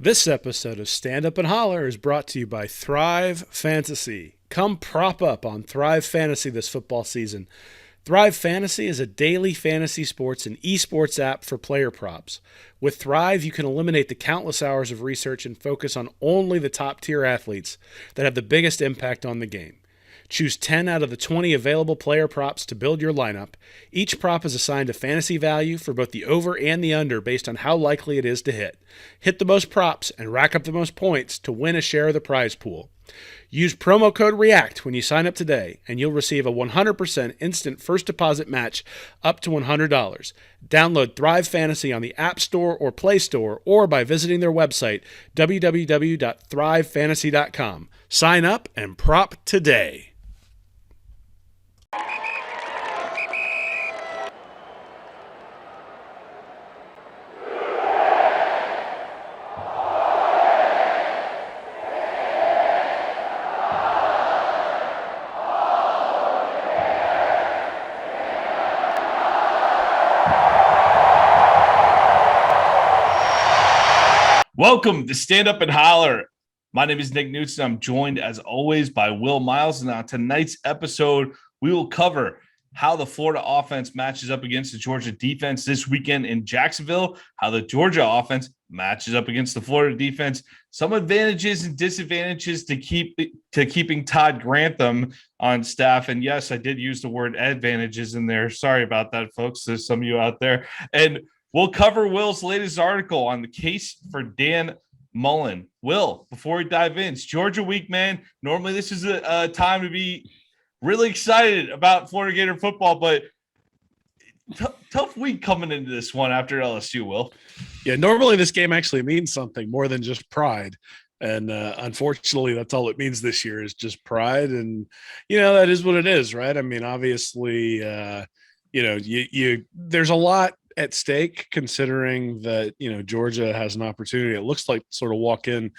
This episode of Stand Up and Holler is brought to you by Thrive Fantasy. Come prop up on Thrive Fantasy this football season. Thrive Fantasy is a daily fantasy sports and esports app for player props. With Thrive, you can eliminate the countless hours of research and focus on only the top tier athletes that have the biggest impact on the game. Choose 10 out of the 20 available player props to build your lineup. Each prop is assigned a fantasy value for both the over and the under based on how likely it is to hit. Hit the most props and rack up the most points to win a share of the prize pool. Use promo code REACT when you sign up today, and you'll receive a 100% instant first deposit match up to $100. Download Thrive Fantasy on the App Store or Play Store or by visiting their website, www.thrivefantasy.com. Sign up and prop today. Welcome to Stand Up and Holler. My name is Nick Newton. I'm joined, as always, by Will Miles. And on tonight's episode, we will cover how the Florida offense matches up against the Georgia defense this weekend in Jacksonville, how the Georgia offense matches up against the Florida defense, some advantages and disadvantages to keeping Todd Grantham on staff. And yes, I did use the word advantages in there. Sorry about that, folks. There's some of you out there. And we'll cover Will's latest article on the case for Dan Mullen. Will, before we dive in, it's Georgia week, man. Normally this is a time to be really excited about Florida Gator football, but tough week coming into this one after LSU, Will. Yeah, normally this game actually means something more than just pride. And unfortunately, that's all it means this year is just pride. And, that is what it is, right? I mean, obviously, there's a lot at stake considering that Georgia has an opportunity, it looks like, sort of walk in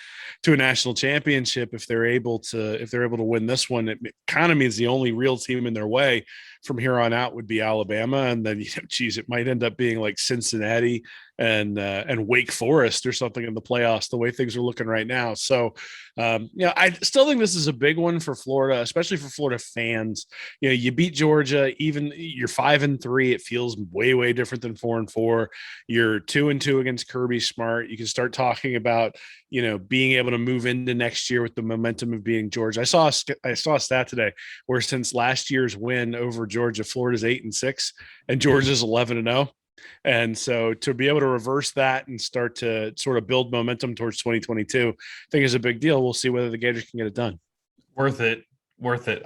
to a national championship if they're able to win this one. It kind of means the only real team in their way from here on out would be Alabama, and then it might end up being like Cincinnati and Wake Forest or something in the playoffs, the way things are looking right now. So I still think this is a big one for Florida, especially for Florida fans. You beat Georgia, even you're 5-3. It feels way different than 4-4. You're 2-2 against Kirby Smart. You can start talking about being able to move into next year with the momentum of being Georgia. I saw a stat today where since last year's win over Georgia, Florida's 8-6 and Georgia's 11-0. And so to be able to reverse that and start to sort of build momentum towards 2022, I think is a big deal. We'll see whether the Gators can get it done. Worth it.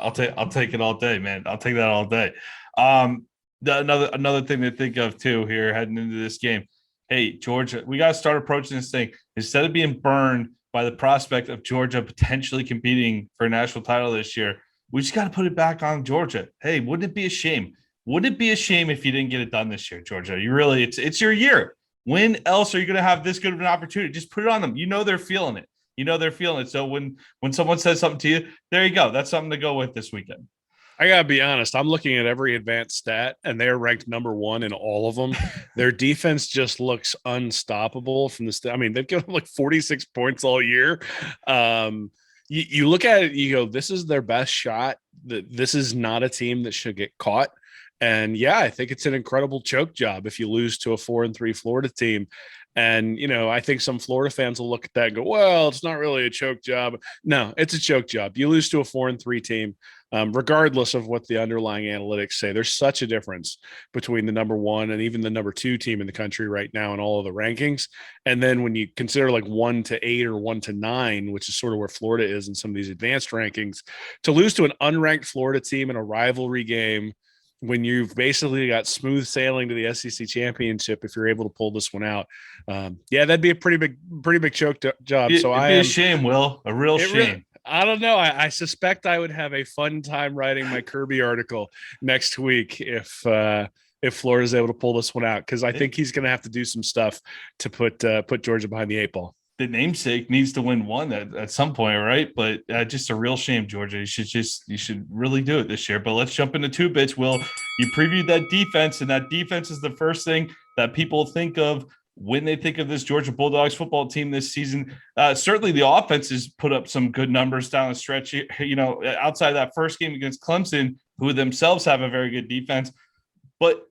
I'll take it all day, man. I'll take that all day. Another thing to think of too here heading into this game. Hey, Georgia, we got to start approaching this thing instead of being burned by the prospect of Georgia potentially competing for a national title this year. We just got to put it back on Georgia. Hey, wouldn't it be a shame? Wouldn't it be a shame if you didn't get it done this year, Georgia? It's your year. When else are you going to have this good of an opportunity? Just put it on them. They're feeling it. So when someone says something to you, there you go. That's something to go with this weekend. I got to be honest. I'm looking at every advanced stat, and they're ranked number one in all of them. Their defense just looks unstoppable from the I mean, they've given them like 46 points all year. You look at it, you go, this is their best shot. This is not a team that should get caught. And yeah, I think it's an incredible choke job if you lose to a 4-3 Florida team. And, I think some Florida fans will look at that and go, well, it's not really a choke job. No, it's a choke job. You lose to a 4-3 team, regardless of what the underlying analytics say. There's such a difference between the number one and even the number two team in the country right now in all of the rankings. And then when you consider like 1-8 or 1-9, which is sort of where Florida is in some of these advanced rankings, to lose to an unranked Florida team in a rivalry game, when you've basically got smooth sailing to the SEC championship, if you're able to pull this one out, that'd be a pretty big choke job. It'd be a shame, Will, a real shame. Really, I don't know. I suspect I would have a fun time writing my Kirby article next week if Florida's able to pull this one out, because I think he's going to have to do some stuff to put Georgia behind the 8 ball. The namesake needs to win one at some point, right? But just a real shame, Georgia. You should really do it this year. But let's jump into 2 bits. Will, you previewed that defense, and that defense is the first thing that people think of when they think of this Georgia Bulldogs football team this season. Certainly the offense has put up some good numbers down the stretch, outside that first game against Clemson, who themselves have a very good defense. But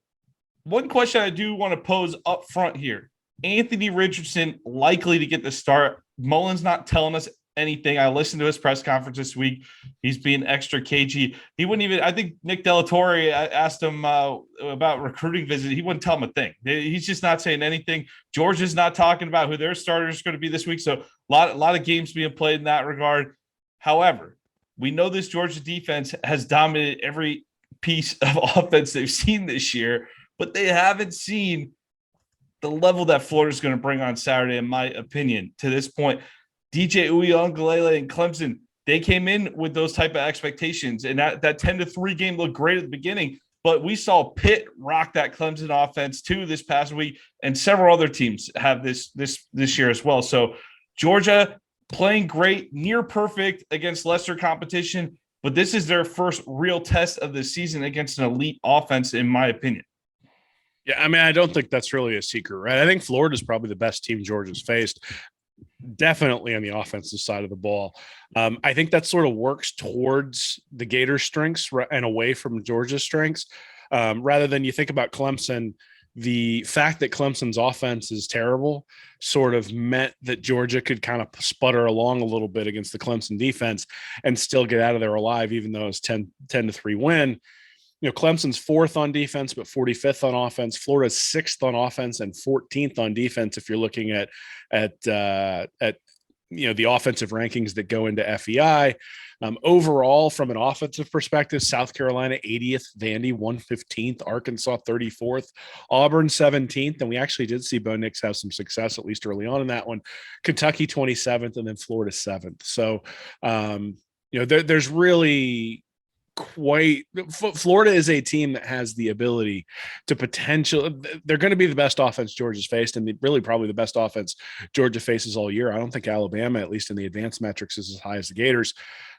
one question I do want to pose up front here: Anthony Richardson likely to get the start. Mullen's not telling us anything. I listened to his press conference this week. He's being extra cagey. He wouldn't even, I think Nick Delatorre asked him about recruiting visit. He wouldn't tell him a thing. He's just not saying anything. Georgia's not talking about who their starter is going to be this week. So a lot of games being played in that regard. However, we know this Georgia defense has dominated every piece of offense they've seen this year, but they haven't seen the level that Florida's going to bring on Saturday, in my opinion, to this point. DJ Uiagalelei and Clemson, they came in with those type of expectations, and that 10-3 game looked great at the beginning, but we saw Pitt rock that Clemson offense too this past week, and several other teams have this year as well. So Georgia playing great, near perfect against lesser competition, but this is their first real test of the season against an elite offense, in my opinion. Yeah, I mean, I don't think that's really a secret, right? I think Florida's probably the best team Georgia's faced, definitely on the offensive side of the ball. I think that sort of works towards the Gators' strengths and away from Georgia's strengths. Rather than you think about Clemson, the fact that Clemson's offense is terrible sort of meant that Georgia could kind of sputter along a little bit against the Clemson defense and still get out of there alive, even though it's 10-3 win. Clemson's 4th on defense, but 45th on offense. Florida's 6th on offense and 14th on defense. If you're looking at the offensive rankings that go into FEI, overall, from an offensive perspective, South Carolina 80th, Vandy 115th, Arkansas 34th, Auburn 17th, and we actually did see Bo Nix have some success, at least early on in that one. Kentucky 27th, and then Florida 7th. So, there's really Florida is a team that has the ability to they're going to be the best offense Georgia's faced, and really probably the best offense Georgia faces all year. I don't think Alabama, at least in the advanced metrics, is as high as the Gators.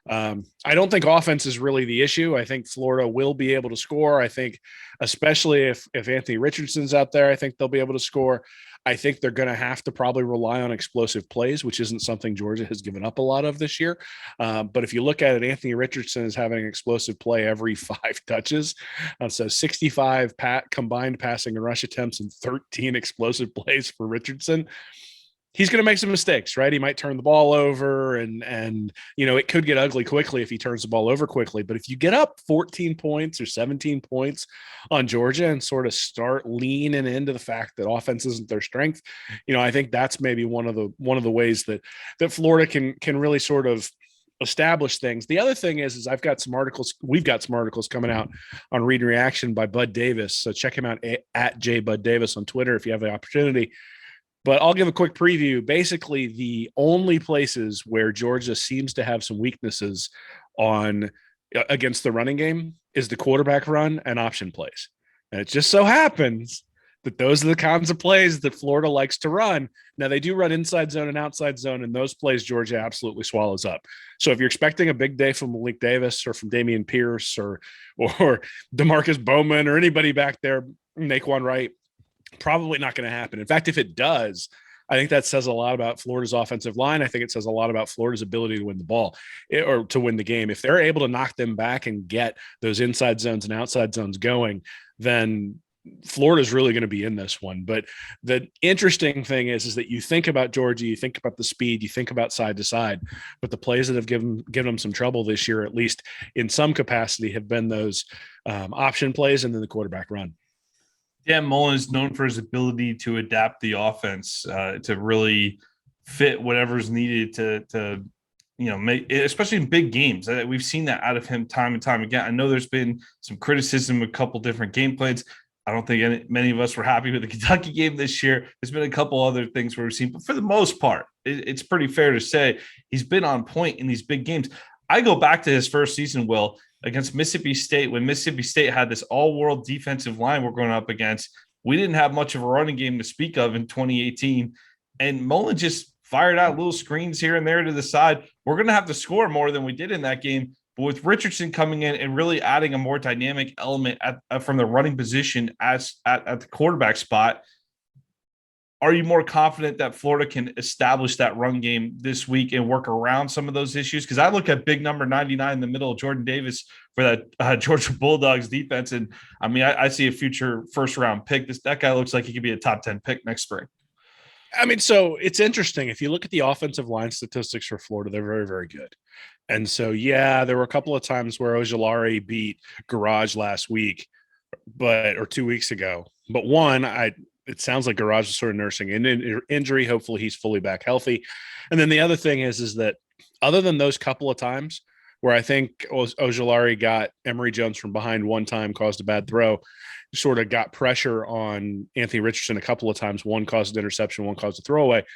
I don't think offense is really the issue. I think Florida will be able to score. I think, especially if Anthony Richardson's out there, I think they'll be able to score. I think they're going to have to probably rely on explosive plays, which isn't something Georgia has given up a lot of this year. But if you look at it, Anthony Richardson is having an explosive play every 5 touches. So 65 combined passing and rush attempts and 13 explosive plays for Richardson. He's going to make some mistakes, right? He might turn the ball over and it could get ugly quickly if he turns the ball over quickly. But if you get up 14 points or 17 points on Georgia and sort of start leaning into the fact that offense isn't their strength, I think that's maybe one of the ways that Florida can really sort of establish things. The other thing is we've got some articles coming out on Read and Reaction by Bud Davis. So check him out at JBudDavis on Twitter if you have the opportunity. But I'll give a quick preview. Basically, the only places where Georgia seems to have some weaknesses against the running game is the quarterback run and option plays. And it just so happens that those are the kinds of plays that Florida likes to run. Now, they do run inside zone and outside zone, and those plays Georgia absolutely swallows up. So if you're expecting a big day from Malik Davis or from Dameon Pierce or DeMarcus Bowman or anybody back there, Naquan Wright, probably not going to happen. In fact, if it does, I think that says a lot about Florida's offensive line. I think it says a lot about Florida's ability to win the ball or to win the game. If they're able to knock them back and get those inside zones and outside zones going, then Florida's really going to be in this one. But the interesting thing is that you think about Georgia, you think about the speed, you think about side to side, but the plays that have given them some trouble this year, at least in some capacity, have been those option plays and then the quarterback run. Dan Mullen is known for his ability to adapt the offense to really fit whatever's needed to make, especially in big games. We've seen that out of him time and time again. I know there's been some criticism of a couple different game plans. I don't think many of us were happy with the Kentucky game this year. There's been a couple other things where we've seen, but for the most part, it's pretty fair to say he's been on point in these big games. I go back to his first season, Will, against Mississippi State, when Mississippi State had this all-world defensive line we're going up against. We didn't have much of a running game to speak of in 2018, and Mullen just fired out little screens here and there to the side. We're going to have to score more than we did in that game, but with Richardson coming in and really adding a more dynamic element from the running position at the quarterback spot, Are you more confident that Florida can establish that run game this week and work around some of those issues? Because I look at big number 99 in the middle, Jordan Davis, for that Georgia Bulldogs defense. And I mean, I see a future first round pick. That guy looks like he could be a top 10 pick next spring. I mean, so it's interesting. If you look at the offensive line statistics for Florida, they're very, very good. And so, yeah, there were a couple of times where Ojulari beat Garage last week, or 2 weeks ago. But it sounds like Garage is sort of nursing an injury. Hopefully he's fully back healthy. And then the other thing is that other than those couple of times where I think Ojulari got Emory Jones from behind one time, caused a bad throw, sort of got pressure on Anthony Richardson a couple of times. One caused an interception, one caused a throwaway.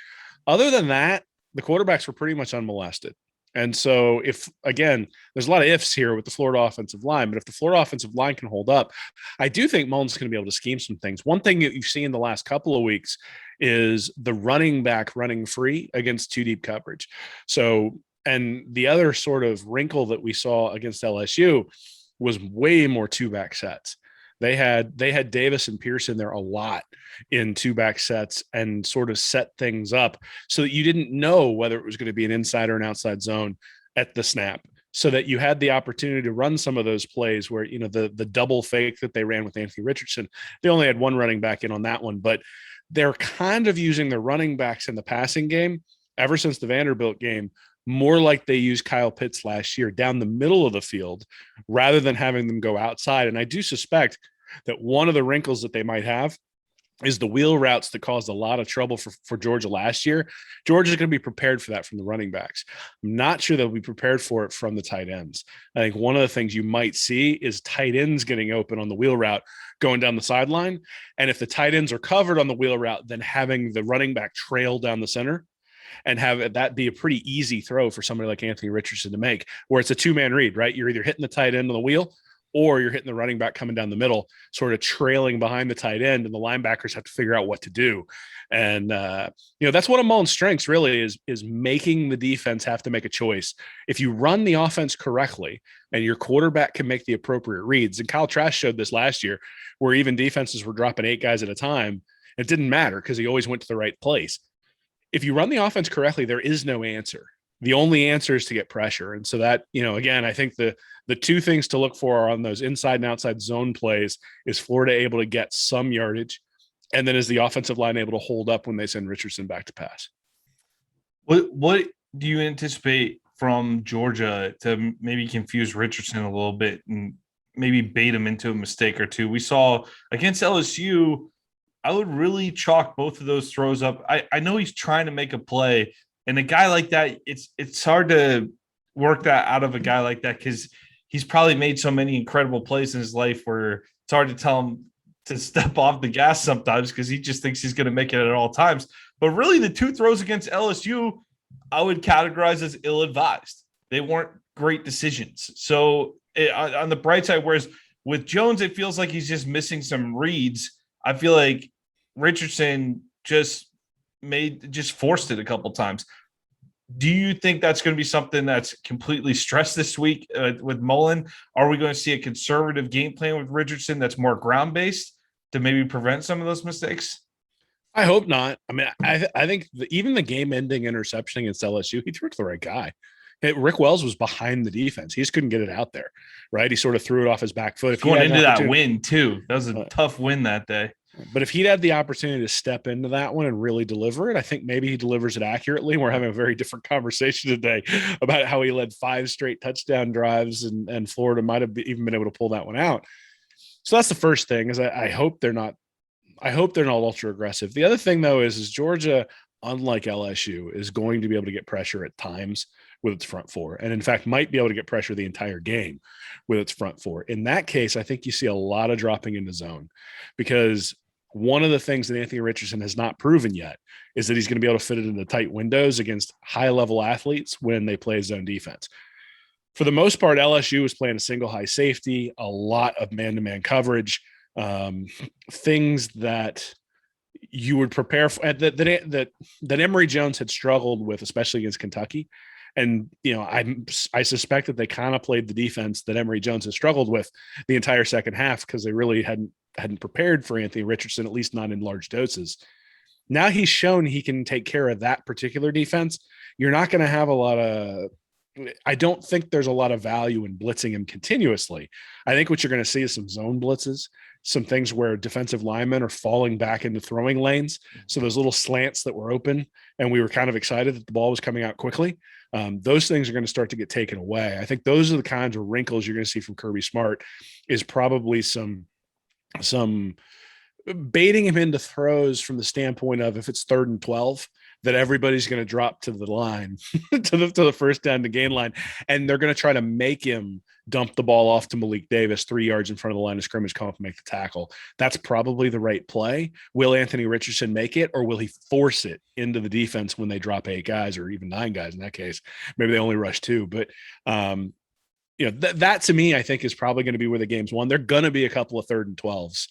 Other than that, the quarterbacks were pretty much unmolested. And so there's a lot of ifs here with the Florida offensive line, but if the Florida offensive line can hold up, I do think Mullen's going to be able to scheme some things. One thing that you've seen in the last couple of weeks is the running back running free against two deep coverage. So, and the other sort of wrinkle that we saw against LSU was way more two back sets. They had Davis and Pearson there a lot in two back sets and sort of set things up so that you didn't know whether it was going to be an inside or an outside zone at the snap, so that you had the opportunity to run some of those plays where, the double fake that they ran with Anthony Richardson, they only had one running back in on that one, but they're kind of using the running backs in the passing game ever since the Vanderbilt game, more like they used Kyle Pitts last year down the middle of the field rather than having them go outside. And I do suspect that one of the wrinkles that they might have is the wheel routes that caused a lot of trouble for Georgia last year. Georgia's going to be prepared for that from the running backs. I'm not sure they'll be prepared for it from the tight ends. I think one of the things you might see is tight ends getting open on the wheel route going down the sideline. And if the tight ends are covered on the wheel route, then having the running back trail down the center and have that be a pretty easy throw for somebody like Anthony Richardson to make, where it's a two-man read, right? You're either hitting the tight end on the wheel or you're hitting the running back coming down the middle, sort of trailing behind the tight end, and the linebackers have to figure out what to do. And, that's one of Mullen's strengths really is making the defense have to make a choice. If you run the offense correctly and your quarterback can make the appropriate reads, and Kyle Trask showed this last year where even defenses were dropping 8 guys at a time, it didn't matter because he always went to the right place. If you run the offense correctly, there is no answer. The only answer is to get pressure. And so that, again, I think the two things to look for are on those inside and outside zone plays. Is Florida able to get some yardage? And then is the offensive line able to hold up when they send Richardson back to pass? What do you anticipate from Georgia to maybe confuse Richardson a little bit and maybe bait him into a mistake or two? We saw against LSU, I would really chalk both of those throws up. I know he's trying to make a play, and a guy like that, it's hard to work that out of a guy like that because he's probably made so many incredible plays in his life where it's hard to tell him to step off the gas sometimes because he just thinks he's going to make it at all times. But really, the two throws against LSU, I would categorize as ill-advised. They weren't great decisions. So on the bright side, whereas with Jones, it feels like he's just missing some reads. I feel like Richardson just forced it a couple times. Do you think that's going to be something that's completely stressed this week with Mullen? Are we going to see a conservative game plan with Richardson that's more ground-based to maybe prevent some of those mistakes? I hope not. I mean, I think even the game-ending interception against LSU, he threw it to the right guy. Rick Wells was behind the defense. He just couldn't get it out there, right? He sort of threw it off his back foot. Going into that win, too. That was a tough win that day. But if he'd had the opportunity to step into that one and really deliver it, I think maybe he delivers it accurately. We're having a very different conversation today about how he led 5 straight touchdown drives, and Florida might have even been able to pull that one out. So that's the first thing. Is I hope they're not ultra aggressive. The other thing though is Georgia, unlike LSU, is going to be able to get pressure at times with its front four, and in fact might be able to get pressure the entire game with its front four. In that case, I think you see a lot of dropping into zone, because one of the things that Anthony Richardson has not proven yet is that he's going to be able to fit it into tight windows against high-level athletes when they play zone defense. For the most part, LSU was playing a single high safety, a lot of man-to-man coverage, things that you would prepare for, that Emory Jones had struggled with, especially against Kentucky. And, I suspect that they kind of played the defense that Emory Jones has struggled with the entire second half because they really hadn't prepared for Anthony Richardson, at least not in large doses. Now he's shown he can take care of that particular defense. You're not going to have a lot of, I don't think there's a lot of value in blitzing him continuously. I think what you're going to see is some zone blitzes, some things where defensive linemen are falling back into throwing lanes. So those little slants that were open and we were kind of excited that the ball was coming out quickly. Those things are going to start to get taken away. I think those are the kinds of wrinkles you're going to see from Kirby Smart is probably some baiting him into throws from the standpoint of if it's 3rd and 12, that everybody's going to drop to the line, to the first down to gain line. And they're going to try to make him dump the ball off to Malik Davis 3 yards in front of the line of scrimmage, come up and make the tackle. That's probably the right play. Will Anthony Richardson make it, or will he force it into the defense when they drop 8 guys or even 9 guys in that case? Maybe they only rush 2, but that to me, I think is probably going to be where the game's won. They're going to be a couple of 3rd and 12s.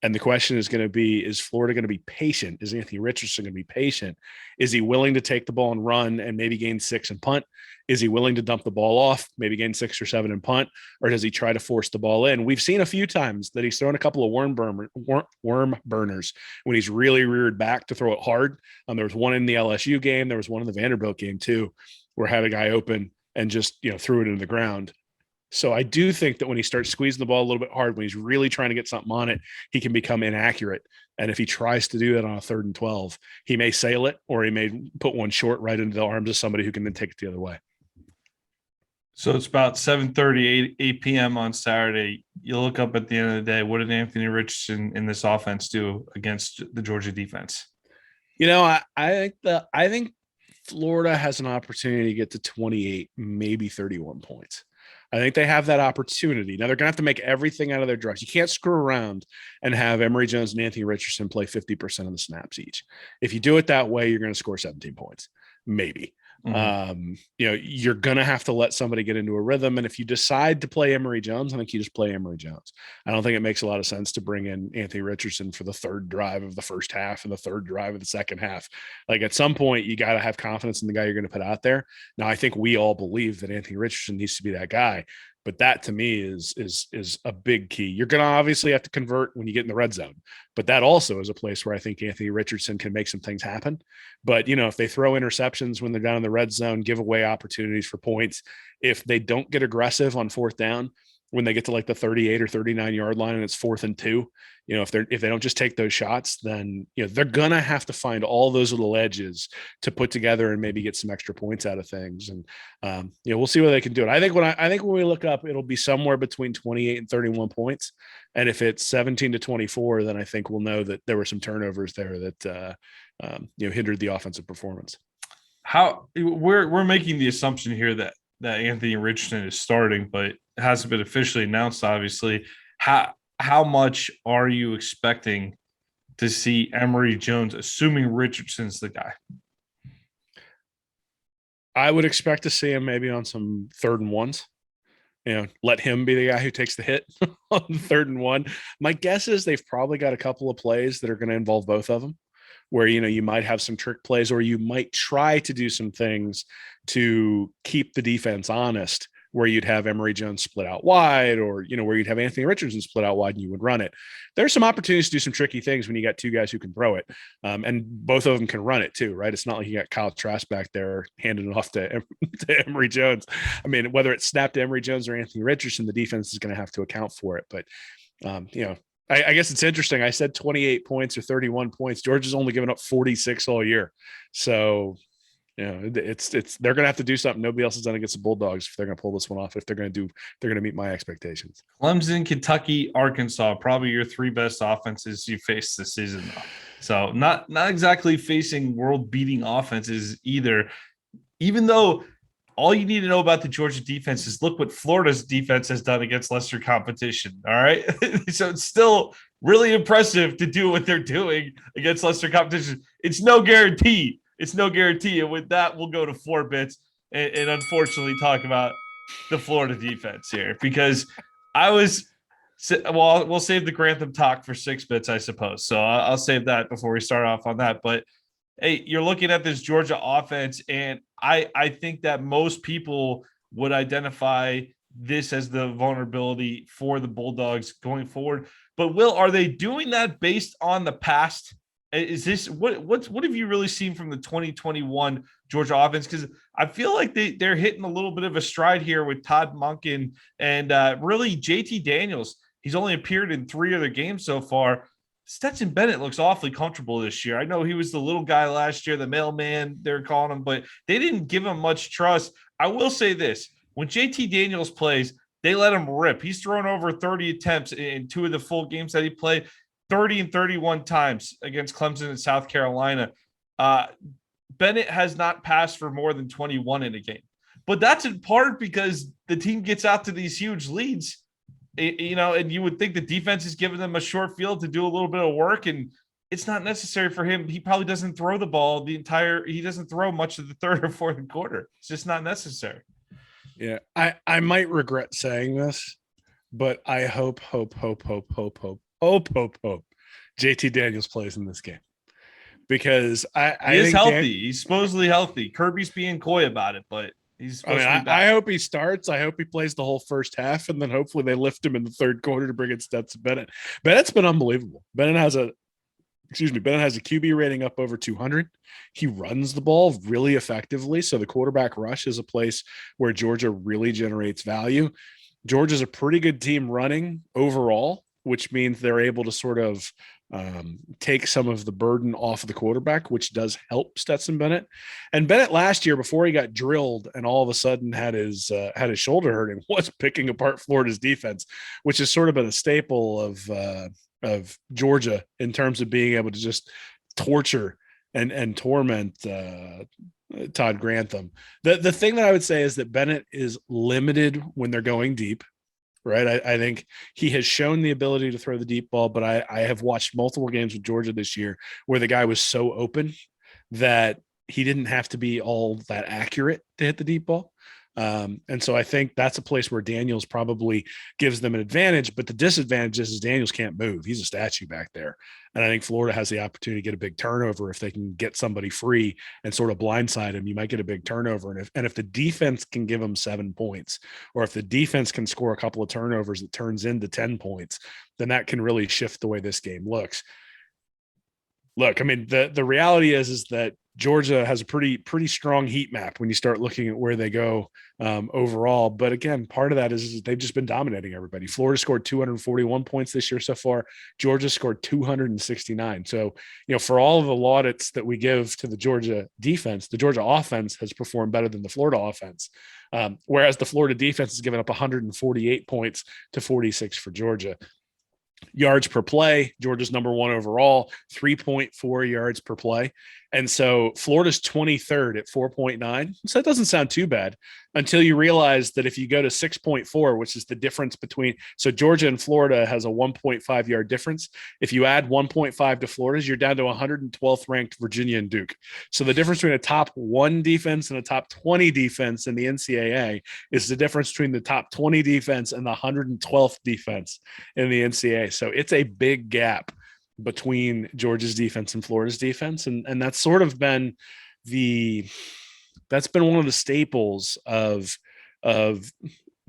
And the question is going to be, is Florida going to be patient? Is Anthony Richardson going to be patient? Is he willing to take the ball and run and maybe gain 6 and punt? Is he willing to dump the ball off, maybe gain 6 or 7 and punt? Or does he try to force the ball in? We've seen a few times that he's thrown a couple of worm burners when he's really reared back to throw it hard. There was one in the LSU game. There was one in the Vanderbilt game too, where had a guy open and just, threw it into the ground. So I do think that when he starts squeezing the ball a little bit hard, when he's really trying to get something on it, he can become inaccurate. And if he tries to do that on a 3rd and 12, he may sail it, or he may put one short right into the arms of somebody who can then take it the other way. So it's about 7:30, 8 p.m. on Saturday. You look up at the end of the day, what did Anthony Richardson in this offense do against the Georgia defense? I think Florida has an opportunity to get to 28, maybe 31 points. I think they have that opportunity. Now they're going to have to make everything out of their drugs. You can't screw around and have Emory Jones and Anthony Richardson play 50% of the snaps each. If you do it that way, you're going to score 17 points, maybe. Mm-hmm. You're going to have to let somebody get into a rhythm. And if you decide to play Emory Jones, I think you just play Emory Jones. I don't think it makes a lot of sense to bring in Anthony Richardson for the 3rd drive of the first half and the 3rd drive of the second half. Like at some point, you got to have confidence in the guy you're going to put out there. Now, I think we all believe that Anthony Richardson needs to be that guy. But that to me is a big key. You're going to obviously have to convert when you get in the red zone, but that also is a place where I think Anthony Richardson can make some things happen. But, if they throw interceptions when they're down in the red zone, give away opportunities for points, if they don't get aggressive on 4th down, when they get to like the 38 or 39 yard line and it's 4th and 2, if they don't just take those shots, then, they're going to have to find all those little edges to put together and maybe get some extra points out of things. And, we'll see whether they can do it. I think when we look up, it'll be somewhere between 28 and 31 points. And if it's 17 to 24, then I think we'll know that there were some turnovers there that, hindered the offensive performance. How we're making the assumption here that Anthony Richardson is starting, but it hasn't been officially announced, obviously. How much are you expecting to see Emory Jones, assuming Richardson's the guy? I would expect to see him maybe on some 3rd and 1s. Let him be the guy who takes the hit on 3rd and 1. My guess is they've probably got a couple of plays that are going to involve both of them, where, you might have some trick plays, or you might try to do some things to keep the defense honest, where you'd have Emory Jones split out wide, or, where you'd have Anthony Richardson split out wide and you would run it. There's some opportunities to do some tricky things when you got 2 guys who can throw it. And both of them can run it too, right? It's not like you got Kyle Trask back there handing it off to Emory Jones. I mean, whether it's snapped to Emory Jones or Anthony Richardson, the defense is going to have to account for it. But, I guess it's interesting. I said 28 points or 31 points. Georgia's only given up 46 all year. So, it's they're going to have to do something nobody else has done against the Bulldogs if they're going to pull this one off. If they're going to meet my expectations. Clemson, Kentucky, Arkansas, probably your 3 best offenses you faced this season, though. So not exactly facing world-beating offenses either. Even though all you need to know about the Georgia defense is look what Florida's defense has done against lesser competition. All right, so it's still really impressive to do what they're doing against lesser competition. It's no guarantee. And with that, we'll go to 4 bits and unfortunately talk about the Florida defense here, because we'll save the Grantham talk for 6 bits, I suppose. So I'll save that before we start off on that. But hey, you're looking at this Georgia offense, and I think that most people would identify this as the vulnerability for the Bulldogs going forward. But Will, are they doing that based on the past Is this what have you really seen from the 2021 Georgia offense? Because I feel like they're hitting a little bit of a stride here with Todd Monken and really JT Daniels. He's only appeared in 3 other games so far. Stetson Bennett looks awfully comfortable this year. I know he was the little guy last year, the mailman, they're calling him, but they didn't give him much trust. I will say this: when JT Daniels plays, they let him rip. He's thrown over 30 attempts in 2 of the full games that he played. 30 and 31 times against Clemson and South Carolina. Bennett has not passed for more than 21 in a game. But that's in part because the team gets out to these huge leads, and you would think the defense is giving them a short field to do a little bit of work, and it's not necessary for him. He probably doesn't throw the ball he doesn't throw much of the third or fourth quarter. It's just not necessary. Yeah, I might regret saying this, but I hope JT Daniels plays in this game, because he is healthy. He's supposedly healthy. Kirby's being coy about it, but he's supposed to be back. I hope he starts. I hope he plays the whole first half, and then hopefully they lift him in the third quarter to bring in Stetson Bennett. Bennett's been unbelievable. Bennett has a QB rating up over 200. He runs the ball really effectively. So the quarterback rush is a place where Georgia really generates value. Georgia's a pretty good team running overall, which means they're able to sort of take some of the burden off of the quarterback, which does help Stetson Bennett. And Bennett last year, before he got drilled and all of a sudden had his shoulder hurting, was picking apart Florida's defense, which has sort of been a staple of Georgia in terms of being able to just torture and torment Todd Grantham. The thing that I would say is that Bennett is limited when they're going deep. Right. I think he has shown the ability to throw the deep ball, but I have watched multiple games with Georgia this year where the guy was so open that he didn't have to be all that accurate to hit the deep ball. And so I think that's a place where Daniels probably gives them an advantage, but the disadvantage is Daniels can't move. He's a statue back there. And I think Florida has the opportunity to get a big turnover. If they can get somebody free and sort of blindside him, you might get a big turnover. And if the defense can give them 7 points, or if the defense can score a couple of turnovers that turns into 10 points, then that can really shift the way this game looks. Look, I mean, the reality is that Georgia has a pretty strong heat map when you start looking at where they go overall. But again, part of that is they've just been dominating everybody. Florida scored 241 points this year so far. Georgia scored 269. So, for all of the laudits that we give to the Georgia defense, the Georgia offense has performed better than the Florida offense. Whereas the Florida defense has given up 148 points to 46 for Georgia. Yards per play, Georgia's number 1 overall, 3.4 yards per play. And so Florida's 23rd at 4.9. So that doesn't sound too bad until you realize that if you go to 6.4, which is the difference between, so Georgia and Florida has a 1.5 yard difference. If you add 1.5 to Florida's, you're down to 112th ranked Virginia and Duke. So the difference between a top 1 defense and a top 20 defense in the NCAA is the difference between the top 20 defense and the 112th defense in the NCAA. So it's a big gap between Georgia's defense and Florida's defense. And that's sort of been that's been one of the staples of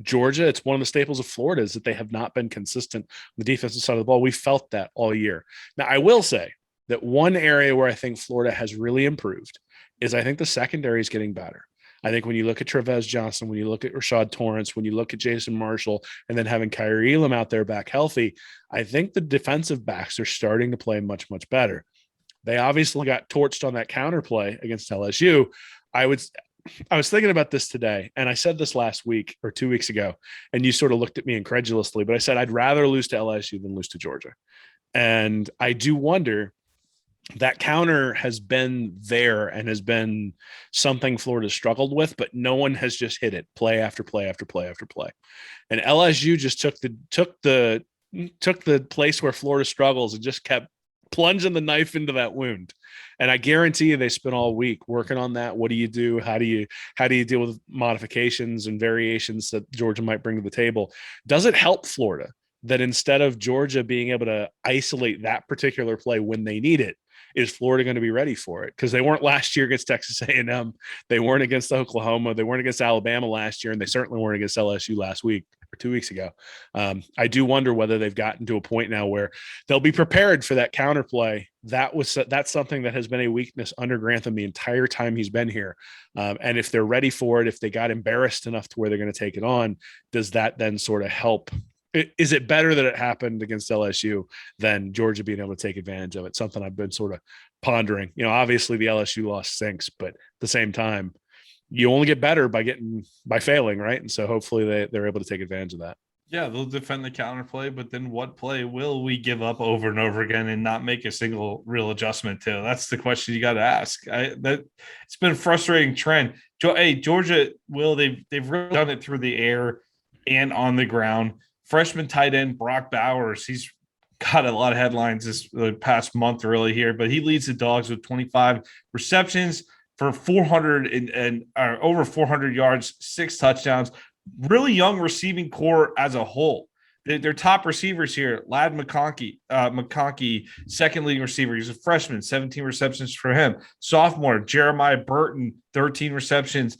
Georgia. It's one of the staples of Florida is that they have not been consistent on the defensive side of the ball. We felt that all year. Now, I will say that one area where I think Florida has really improved is I think the secondary is getting better. I think when you look at Trevez Johnson, when you look at Rashad Torrance, when you look at Jason Marshall, and then having Kyrie Elam out there back healthy, I think the defensive backs are starting to play much, much better. They obviously got torched on that counterplay against LSU. I was thinking about this today, and I said this last week or 2 weeks ago, and you sort of looked at me incredulously, but I said I'd rather lose to LSU than lose to Georgia. And I do wonder, that counter has been there and has been something Florida struggled with, but no one has just hit it play after play after play after play. And LSU just took the place where Florida struggles and just kept plunging the knife into that wound. And I guarantee you they spent all week working on that. What do you do? How do you deal with modifications and variations that Georgia might bring to the table? Does it help Florida that instead of Georgia being able to isolate that particular play when they need it, is Florida going to be ready for it? Because they weren't last year against Texas A&M. They weren't against Oklahoma. They weren't against Alabama last year, and they certainly weren't against LSU last week or 2 weeks ago. I do wonder whether they've gotten to a point now where they'll be prepared for that counterplay. That's something that has been a weakness under Grantham the entire time he's been here. And if they're ready for it, if they got embarrassed enough to where they're going to take it on, does that then sort of help? Is it better that it happened against LSU than Georgia being able to take advantage of it? Something I've been sort of pondering. Obviously the LSU loss stinks, but at the same time, you only get better by failing, right? And so hopefully they're able to take advantage of that. Yeah, they'll defend the counter play, but then what play will we give up over and over again and not make a single real adjustment to? That's the question you got to ask. It's been a frustrating trend. Hey, Georgia, they've really done it through the air and on the ground. Freshman tight end Brock Bowers, he's got a lot of headlines this past month really here, but he leads the Dogs with 25 receptions for 400 and over 400 yards, 6 touchdowns. Really young receiving core as a whole. Their top receivers here, Ladd McConkey, second leading receiver. He's a freshman, 17 receptions for him. Sophomore, Jeremiah Burton, 13 receptions.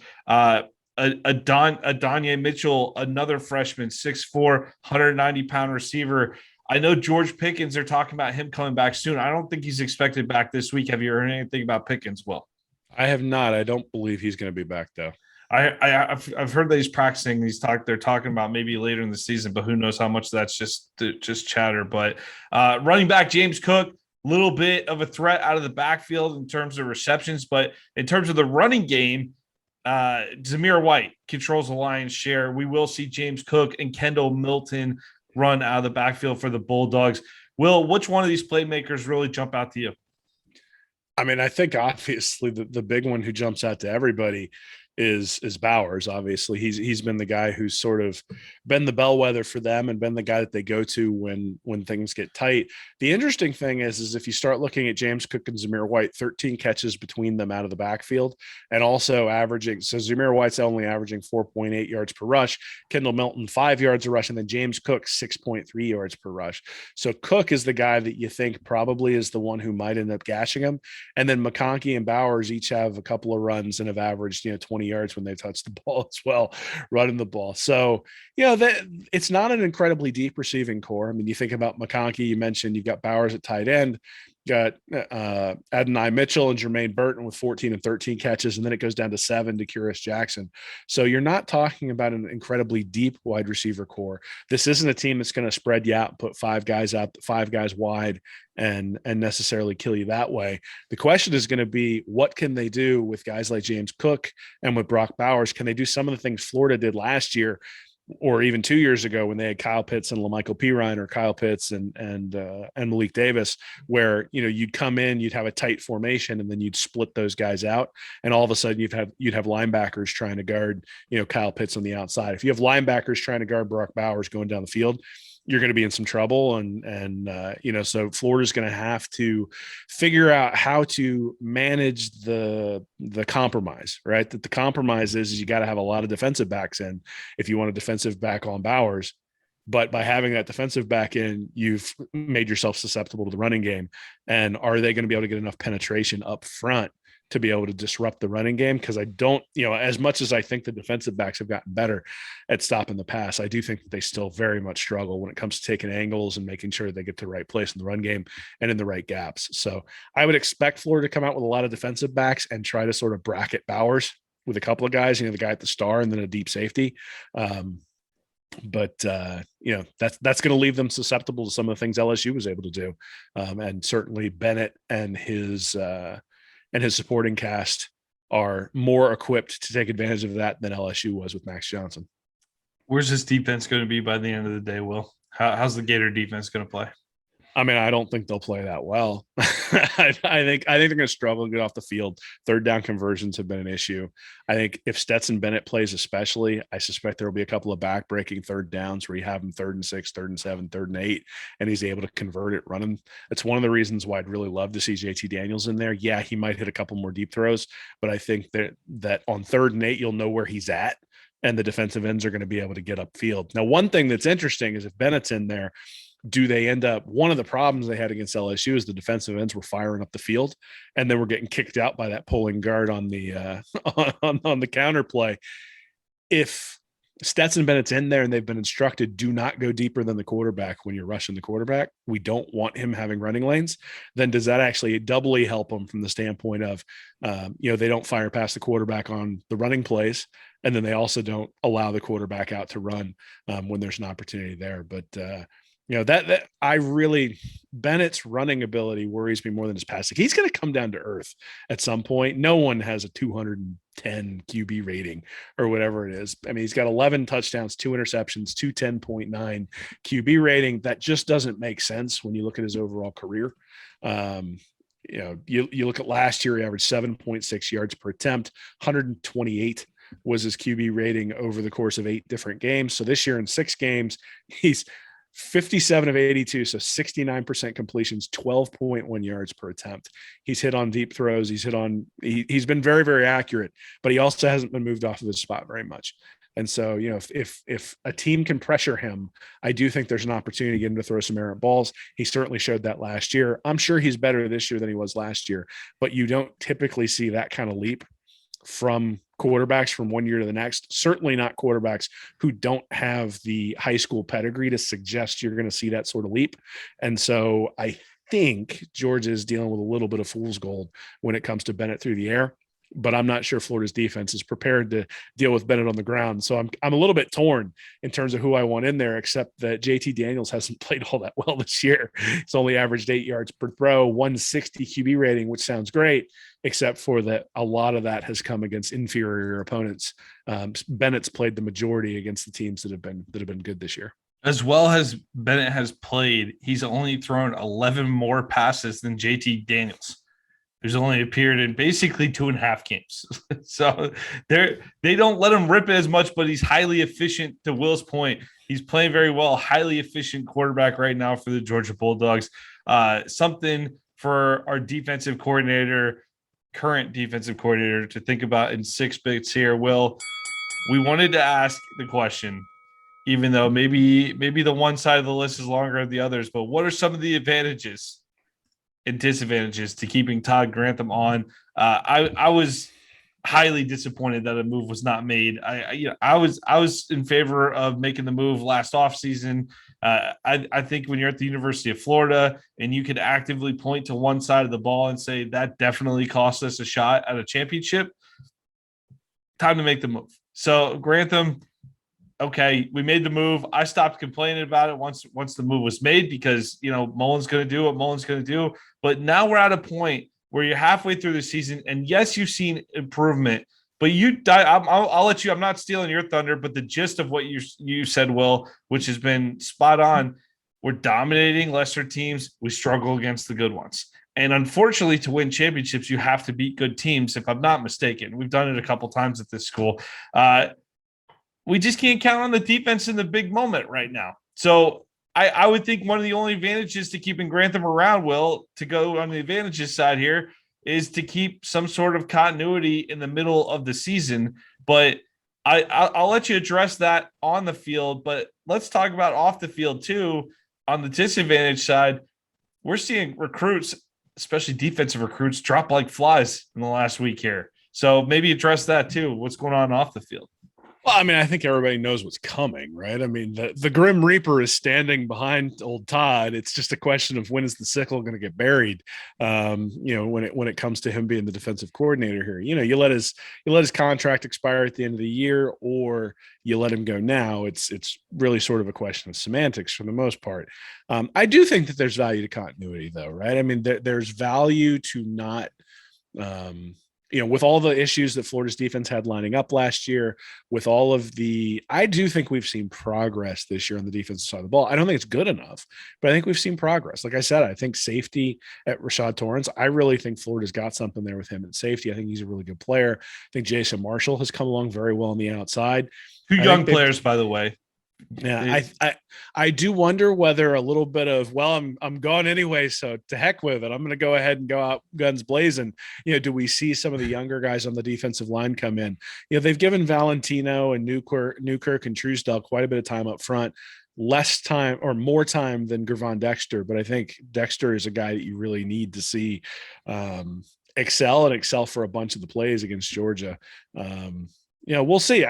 Adonye Mitchell, another freshman, 6'4", 190-pound receiver. I know George Pickens, they're talking about him coming back soon. I don't think he's expected back this week. Have you heard anything about Pickens, Will? I have not. I don't believe he's going to be back, though. I've heard that he's practicing. They're talking about maybe later in the season, but who knows how much that's just chatter. But running back James Cook, little bit of a threat out of the backfield in terms of receptions, but in terms of the running game, Zamir White controls the lion's share. We will see James Cook and Kendall Milton run out of the backfield for the Bulldogs. Will, which one of these playmakers really jump out to you? I mean, I think obviously the big one who jumps out to everybody is Bowers. Obviously, he's been the guy who's sort of been the bellwether for them and been the guy that they go to when things get tight. The interesting thing is if you start looking at James Cook and Zamir White, 13 catches between them out of the backfield, and also averaging. So Zamir White's only averaging 4.8 yards per rush, Kendall Milton 5 yards a rush, and then James Cook 6.3 yards per rush. So Cook is the guy that you think probably is the one who might end up gashing him, and then McConkey and Bowers each have a couple of runs and have averaged 20 yards when they touch the ball as well, running the ball. So, it's not an incredibly deep receiving core. I mean, you think about McConkey, you mentioned you've got Bowers at tight end, got Adonai Mitchell and Jermaine Burton with 14 and 13 catches, and then it goes down to 7 to Curious Jackson. So you're not talking about an incredibly deep wide receiver core. This isn't a team that's going to spread you out and put 5 guys wide and necessarily kill you that way. The question is going to be, what can they do with guys like James Cook and with Brock Bowers? Can they do some of the things Florida did last year or even 2 years ago when they had Kyle Pitts and LaMichael Pirine, or Kyle Pitts and Malik Davis, where you'd come in, you'd have a tight formation, and then you'd split those guys out, and all of a sudden you'd have linebackers trying to guard Kyle Pitts on the outside. If you have linebackers trying to guard Brock Bowers going down the field, you're going to be in some trouble. So Florida's going to have to figure out how to manage the compromise, right? That the compromise is you got to have a lot of defensive backs in if you want a defensive back on Bowers. But by having that defensive back in, you've made yourself susceptible to the running game. And are they going to be able to get enough penetration up front to be able to disrupt the running game? Because I don't, as much as I think the defensive backs have gotten better at stopping the pass, I do think that they still very much struggle when it comes to taking angles and making sure they get to the right place in the run game and in the right gaps. So I would expect Florida to come out with a lot of defensive backs and try to sort of bracket Bowers with a couple of guys, the guy at the star and then a deep safety. But that's going to leave them susceptible to some of the things LSU was able to do. And certainly Bennett and his supporting cast are more equipped to take advantage of that than LSU was with Max Johnson. Where's this defense going to be by the end of the day, Will? How's the Gator defense going to play? I mean, I don't think they'll play that well. I think they're going to struggle to get off the field. Third down conversions have been an issue. I think if Stetson Bennett plays especially, I suspect there will be a couple of back-breaking third downs where you have him 3rd and 6, 3rd and 7, 3rd and 8, and he's able to convert it running. That's one of the reasons why I'd really love to see JT Daniels in there. Yeah, he might hit a couple more deep throws, but I think that on 3rd and 8, you'll know where he's at, and the defensive ends are going to be able to get upfield. Now, one thing that's interesting is if Bennett's in there, do they end up – one of the problems they had against LSU is the defensive ends were firing up the field, and then we're getting kicked out by that pulling guard on the on the counter play. If Stetson Bennett's in there and they've been instructed, do not go deeper than the quarterback when you're rushing the quarterback. We don't want him having running lanes. Then does that actually doubly help him from the standpoint of, they don't fire past the quarterback on the running plays. And then they also don't allow the quarterback out to run when there's an opportunity there. But, that I really, Bennett's running ability worries me more than his passing. He's going to come down to earth at some point. No one has a 210 QB rating or whatever it is. I mean, he's got 11 touchdowns, 2 interceptions, 210.9 QB rating. That just doesn't make sense when you look at his overall career. You look at last year, he averaged 7.6 yards per attempt, 128 was his QB rating over the course of 8 different games. So this year in 6 games, he's 57 of 82, so 69% completions, 12.1 yards per attempt. He's hit on deep throws. He's been very, very accurate, but he also hasn't been moved off of his spot very much. And so, if a team can pressure him, I do think there's an opportunity to get him to throw some errant balls. He certainly showed that last year. I'm sure he's better this year than he was last year, but you don't typically see that kind of leap from quarterbacks from one year to the next. Certainly not quarterbacks who don't have the high school pedigree to suggest you're going to see that sort of leap. And so I think Georgia is dealing with a little bit of fool's gold when it comes to Bennett through the air, but I'm not sure Florida's defense is prepared to deal with Bennett on the ground. So I'm a little bit torn in terms of who I want in there, except that JT Daniels hasn't played all that well this year. He's only averaged 8 yards per throw, 160 QB rating, which sounds great, except for that a lot of that has come against inferior opponents. Bennett's played the majority against the teams that have been good this year. As well as Bennett has played, he's only thrown 11 more passes than JT Daniels, who's only appeared in basically 2.5 games. So they don't let him rip it as much, but he's highly efficient. To Will's point, he's playing very well, highly efficient quarterback right now for the Georgia Bulldogs. Something for our current defensive coordinator to think about in 6 bits here. Will, we wanted to ask the question, even though maybe the one side of the list is longer than the others, but what are some of the advantages and disadvantages to keeping Todd Grantham on? I was highly disappointed that a move was not made. I was in favor of making the move last offseason. I think when you're at the University of Florida and you could actively point to one side of the ball and say that definitely cost us a shot at a championship, time to make the move. So Grantham, okay, we made the move. I stopped complaining about it once the move was made because, Mullen's going to do what Mullen's going to do. But now we're at a point where you're halfway through the season, and yes, you've seen improvement, but I'll let you, I'm not stealing your thunder, but the gist of what you said, Will, which has been spot on, we're dominating lesser teams. We struggle against the good ones. And unfortunately, to win championships, you have to beat good teams, if I'm not mistaken. We've done it a couple times at this school. We just can't count on the defense in the big moment right now. So I would think one of the only advantages to keeping Grantham around, Will, to go on the advantages side here, is to keep some sort of continuity in the middle of the season. But I'll let you address that on the field, but let's talk about off the field too. On the disadvantage side, we're seeing recruits, especially defensive recruits, drop like flies in the last week here. So maybe address that too. What's going on off the field? Well, I mean, I think everybody knows what's coming, right? I mean, the Grim Reaper is standing behind old Todd. It's just a question of when is the sickle going to get buried? When it comes to him being the defensive coordinator here, you let his contract expire at the end of the year, or you let him go now. It's really sort of a question of semantics for the most part. I do think that there's value to continuity, though, right? I mean, there's value to not. With all the issues that Florida's defense had lining up last year, I do think we've seen progress this year on the defensive side of the ball. I don't think it's good enough, but I think we've seen progress. Like I said, I think safety at Rashad Torrance, I really think Florida's got something there with him at safety. I think he's a really good player. I think Jason Marshall has come along very well on the outside. 2 young players, by the way. Yeah, I do wonder whether a little bit of, I'm gone anyway, so to heck with it. I'm going to go ahead and go out guns blazing. Do we see some of the younger guys on the defensive line come in? They've given Valentino and Newkirk and Truesdell quite a bit of time up front, less time or more time than Gervon Dexter. But I think Dexter is a guy that you really need to see excel for a bunch of the plays against Georgia. We'll see.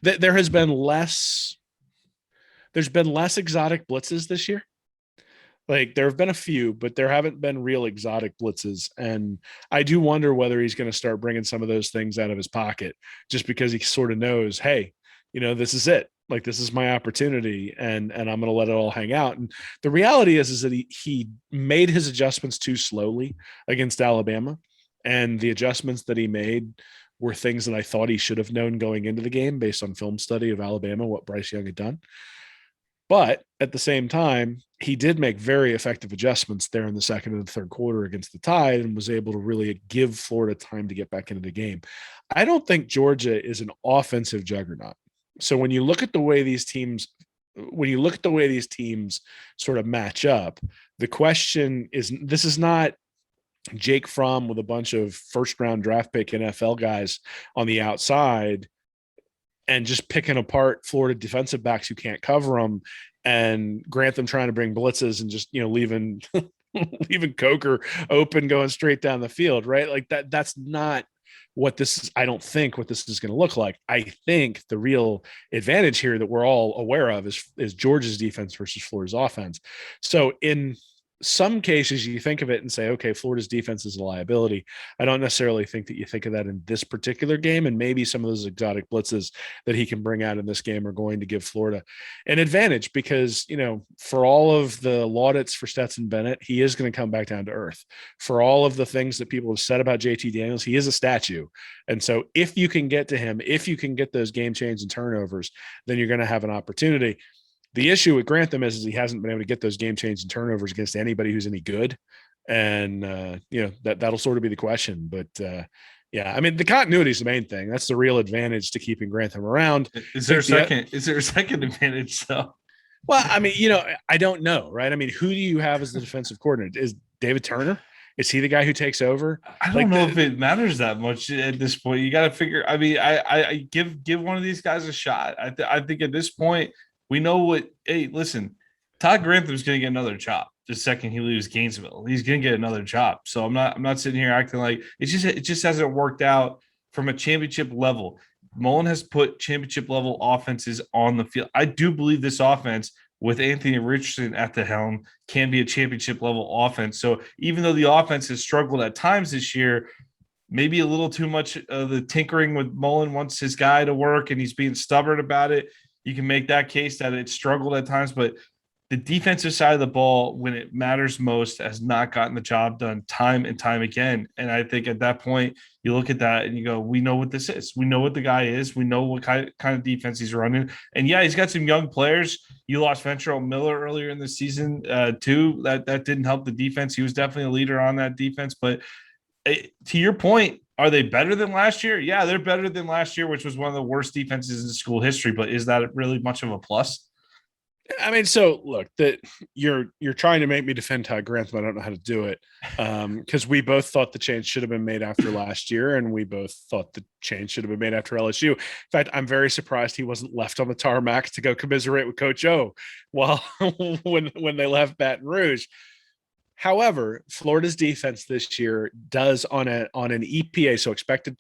There has been less. There's been less exotic blitzes this year. Like there have been a few, but there haven't been real exotic blitzes. And I do wonder whether he's going to start bringing some of those things out of his pocket just because he sort of knows, hey, this is it. Like this is my opportunity and I'm going to let it all hang out. And the reality is that he made his adjustments too slowly against Alabama. And the adjustments that he made were things that I thought he should have known going into the game based on film study of Alabama, what Bryce Young had done. But at the same time, he did make very effective adjustments there in the second and the third quarter against the Tide and was able to really give Florida time to get back into the game. I don't think Georgia is an offensive juggernaut. So when you look at the way these teams sort of match up, the question is, this is not Jake Fromm with a bunch of first round draft pick NFL guys on the outside and just picking apart Florida defensive backs who can't cover them, and Grantham trying to bring blitzes and just, leaving Coker open, going straight down the field, right? Like that's not what this is. I don't think what this is going to look like. I think the real advantage here that we're all aware of is Georgia's defense versus Florida's offense. So in some cases you think of it and say, okay, Florida's defense is a liability. I don't necessarily think that you think of that in this particular game, and maybe some of those exotic blitzes that he can bring out in this game are going to give Florida an advantage because, for all of the laudits for Stetson Bennett, he is going to come back down to earth. For all of the things that people have said about JT Daniels, he is a statue. And so if you can get to him, if you can get those game changing turnovers, then you're going to have an opportunity. The issue with Grantham is he hasn't been able to get those game-changing turnovers against anybody who's any good. And, that'll sort of be the question. But, I mean, the continuity is the main thing. That's the real advantage to keeping Grantham around. Is there a second advantage, though? Well, I mean, I don't know, right? I mean, who do you have as the defensive coordinator? Is David Turner? Is he the guy who takes over? I don't know if it matters that much at this point. You got to figure. I mean, I give one of these guys a shot. I think at this point, we know what. Hey, listen, Todd Grantham's going to get another job the second he leaves Gainesville. He's going to get another job. So I'm not sitting here acting like it just hasn't worked out from a championship level. Mullen has put championship level offenses on the field. I do believe this offense with Anthony Richardson at the helm can be a championship level offense. So even though the offense has struggled at times this year, maybe a little too much of the tinkering with Mullen wants his guy to work and he's being stubborn about it. You can make that case that it struggled at times, but the defensive side of the ball, when it matters most, has not gotten the job done time and time again. And I think at that point, you look at that and you go, we know what this is. We know what the guy is. We know what kind of defense he's running. And yeah, he's got some young players. You lost Ventrell Miller earlier in the season too. That didn't help the defense. He was definitely a leader on that defense. But to your point, are they better than last year? Yeah, they're better than last year, which was one of the worst defenses in school history. But is that really much of a plus? I mean, so look, that you're trying to make me defend Todd Grantham. I don't know how to do it because we both thought the change should have been made after last year, and we both thought the change should have been made after LSU. In fact, I'm very surprised he wasn't left on the tarmac to go commiserate with Coach O while when they left Baton Rouge. However, Florida's defense this year does on an EPA, so expected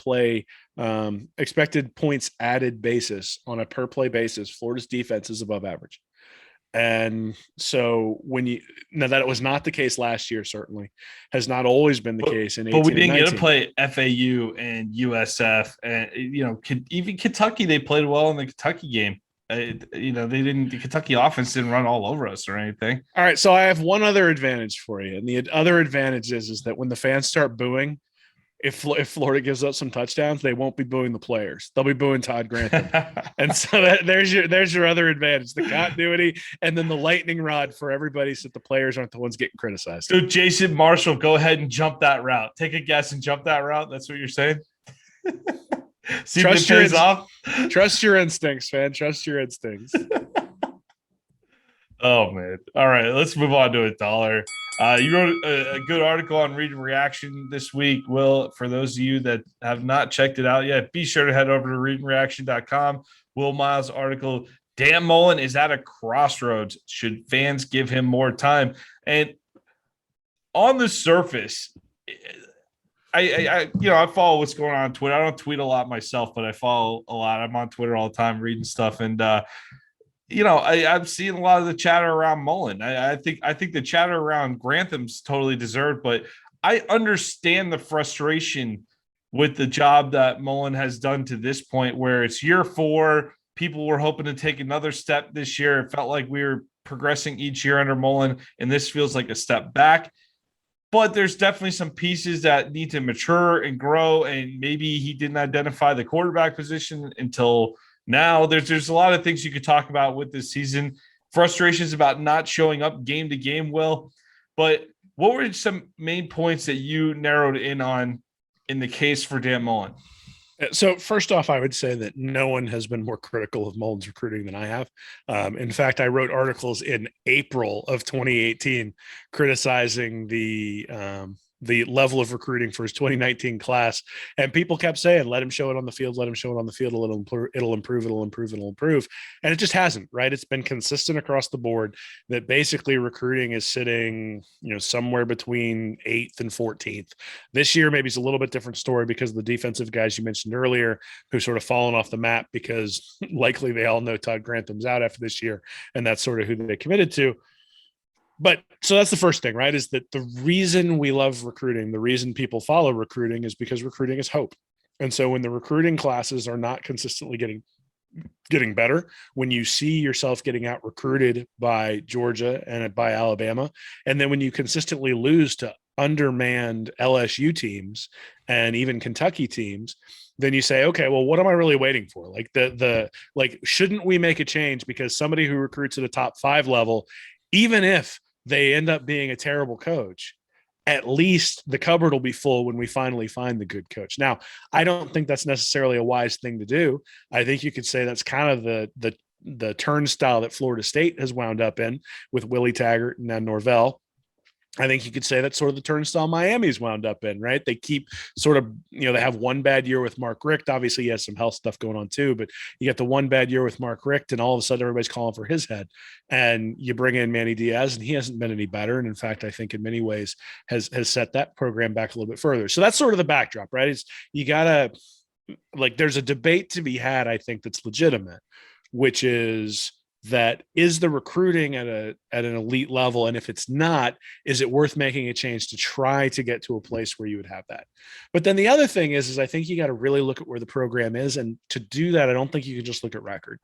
points added basis, on a per play basis, Florida's defense is above average. And so that it was not the case last year, certainly has not always been the case in 18 but we didn't get to 19. play FAU and USF and even Kentucky. They played well in the Kentucky game. The Kentucky offense didn't run all over us or anything. All right, so I have one other advantage for you, and the other advantage is that when the fans start booing, if Florida gives up some touchdowns, they won't be booing the players. They'll be booing Todd Grantham. And so there's your other advantage, the continuity and then the lightning rod for everybody so that the players aren't the ones getting criticized. So Jason Marshall, go ahead and jump that route. Take a guess and jump that route. That's what you're saying? Trust your instincts, man. Trust your instincts. Oh, man. All right, let's move on to a dollar. You wrote a good article on Read and Reaction this week, Will. For those of you that have not checked it out yet, be sure to head over to readandreaction.com. Will Miles' article, Dan Mullen is at a crossroads. Should fans give him more time? And on the surface, I follow what's going on Twitter. I don't tweet a lot myself, but I follow a lot. I'm on Twitter all the time reading stuff, and I'm seeing a lot of the chatter around Mullen. I think the chatter around Grantham's totally deserved, but I understand the frustration with the job that Mullen has done to this point, where it's year 4. People were hoping to take another step this year. It felt like we were progressing each year under Mullen, and this feels like a step back. But there's definitely some pieces that need to mature and grow, and maybe he didn't identify the quarterback position until now. There's a lot of things you could talk about with this season. Frustrations about not showing up game to game, Will. But what were some main points that you narrowed in on in the case for Dan Mullen? So first off, I would say that no one has been more critical of Mullen's recruiting than I have. In fact, I wrote articles in April of 2018 criticizing the level of recruiting for his 2019 class, and people kept saying, "Let him show it on the field. Let him show it on the field. It'll improve. It'll improve. It'll improve. It'll improve." And it just hasn't. Right? It's been consistent across the board that basically recruiting is sitting, somewhere between 8th and 14th. This year, maybe it's a little bit different story because of the defensive guys you mentioned earlier, who sort of fallen off the map because likely they all know Todd Grantham's out after this year, and that's sort of who they committed to. But so that's the first thing, right? Is that the reason we love recruiting, the reason people follow recruiting is because recruiting is hope. And so when the recruiting classes are not consistently getting better, when you see yourself getting out recruited by Georgia and by Alabama, and then when you consistently lose to undermanned LSU teams and even Kentucky teams, then you say, okay, well, what am I really waiting for? Like shouldn't we make a change because somebody who recruits at a top 5 level, even if they end up being a terrible coach, at least the cupboard will be full when we finally find the good coach. Now, I don't think that's necessarily a wise thing to do. I think you could say that's kind of the turnstile that Florida State has wound up in with Willie Taggart and then Norvell. I think you could say that's sort of the turnstile Miami's wound up in, right? They keep sort of, they have one bad year with Mark Richt. Obviously, he has some health stuff going on too, but you get the one bad year with Mark Richt, and all of a sudden everybody's calling for his head. And you bring in Manny Diaz, and he hasn't been any better. And in fact, I think in many ways has set that program back a little bit further. So that's sort of the backdrop, right? Is you gotta there's a debate to be had, I think, that's legitimate, which is that is the recruiting at an elite level, and if it's not, is it worth making a change to try to get to a place where you would have that? But then the other thing is I think you got to really look at where the program is, and to do that, I don't think you can just look at record.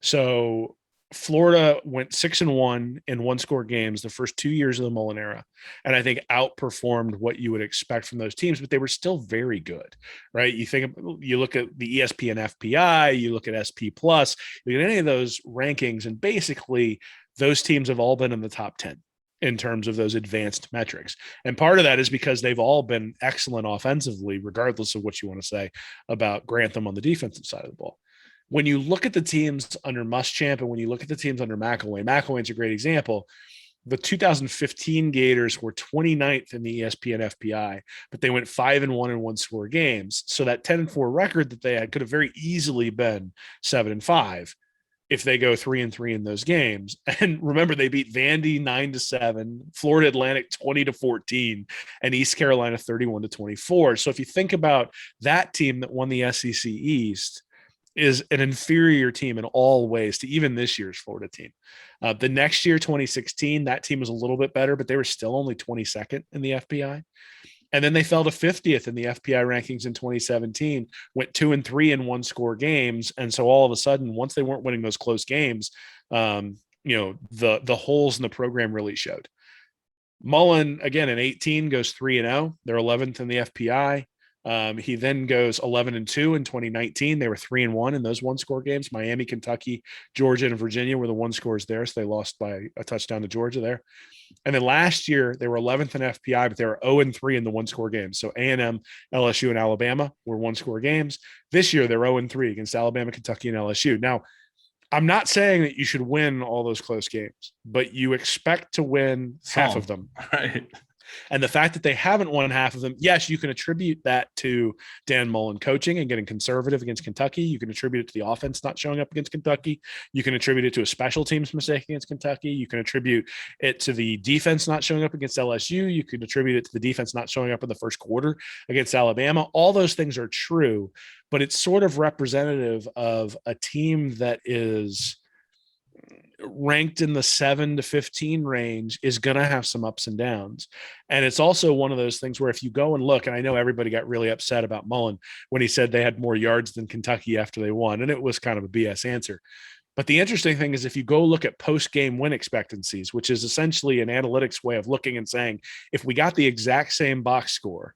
So Florida went 6-1 in one-score games the first 2 years of the Mullen era, and I think outperformed what you would expect from those teams, but they were still very good, right? You look at the ESPN FPI, you look at SP Plus, you look at any of those rankings, and basically those teams have all been in the top 10 in terms of those advanced metrics. And part of that is because they've all been excellent offensively, regardless of what you want to say about Grantham on the defensive side of the ball. When you look at the teams under Muschamp and when you look at the teams under McElwain's a great example. The 2015 Gators were 29th in the ESPN FPI, but they went 5-1 in one-score games. So that 10-4 record that they had could have very easily been 7-5 if they go 3-3 in those games. And remember, they beat Vandy 9-7, Florida Atlantic 20-14, and East Carolina 31-24. So if you think about that team that won the SEC East, is an inferior team in all ways to even this year's Florida team. The next year, 2016, that team was a little bit better, but they were still only 22nd in the FPI. And then they fell to 50th in the FPI rankings in 2017, went 2-3 in one-score games. And so all of a sudden, once they weren't winning those close games, the holes in the program really showed. Mullen, again, in 18 goes 3-0. They're 11th in the FPI. He then goes 11-2 in 2019. They were 3-1 in those one-score games. Miami, Kentucky, Georgia, and Virginia were the one scores there, so they lost by a touchdown to Georgia there. And then last year they were 11th in FPI, but they were 0-3 in the one-score games. So A&M, LSU, and Alabama were one-score games. This year they're 0-3 against Alabama, Kentucky, and LSU. Now, I'm not saying that you should win all those close games, but you expect to win half of them. Right. And the fact that they haven't won half of them, yes, you can attribute that to Dan Mullen coaching and getting conservative against Kentucky. You can attribute it to the offense not showing up against Kentucky. You can attribute it to a special teams mistake against Kentucky. You can attribute it to the defense not showing up against LSU. You can attribute it to the defense not showing up in the first quarter against Alabama. All those things are true, but it's sort of representative of a team that is ranked in the 7 to 15 range is going to have some ups and downs. And it's also one of those things where if you go and look, and I know everybody got really upset about Mullen when he said they had more yards than Kentucky after they won, and it was kind of a BS answer. But the interesting thing is if you go look at post-game win expectancies, which is essentially an analytics way of looking and saying, if we got the exact same box score,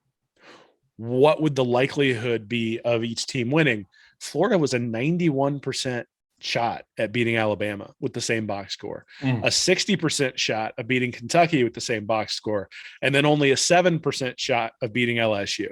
what would the likelihood be of each team winning? Florida was a 91% shot at beating Alabama with the same box score, a 60% shot of beating Kentucky with the same box score, and then only a 7% shot of beating LSU.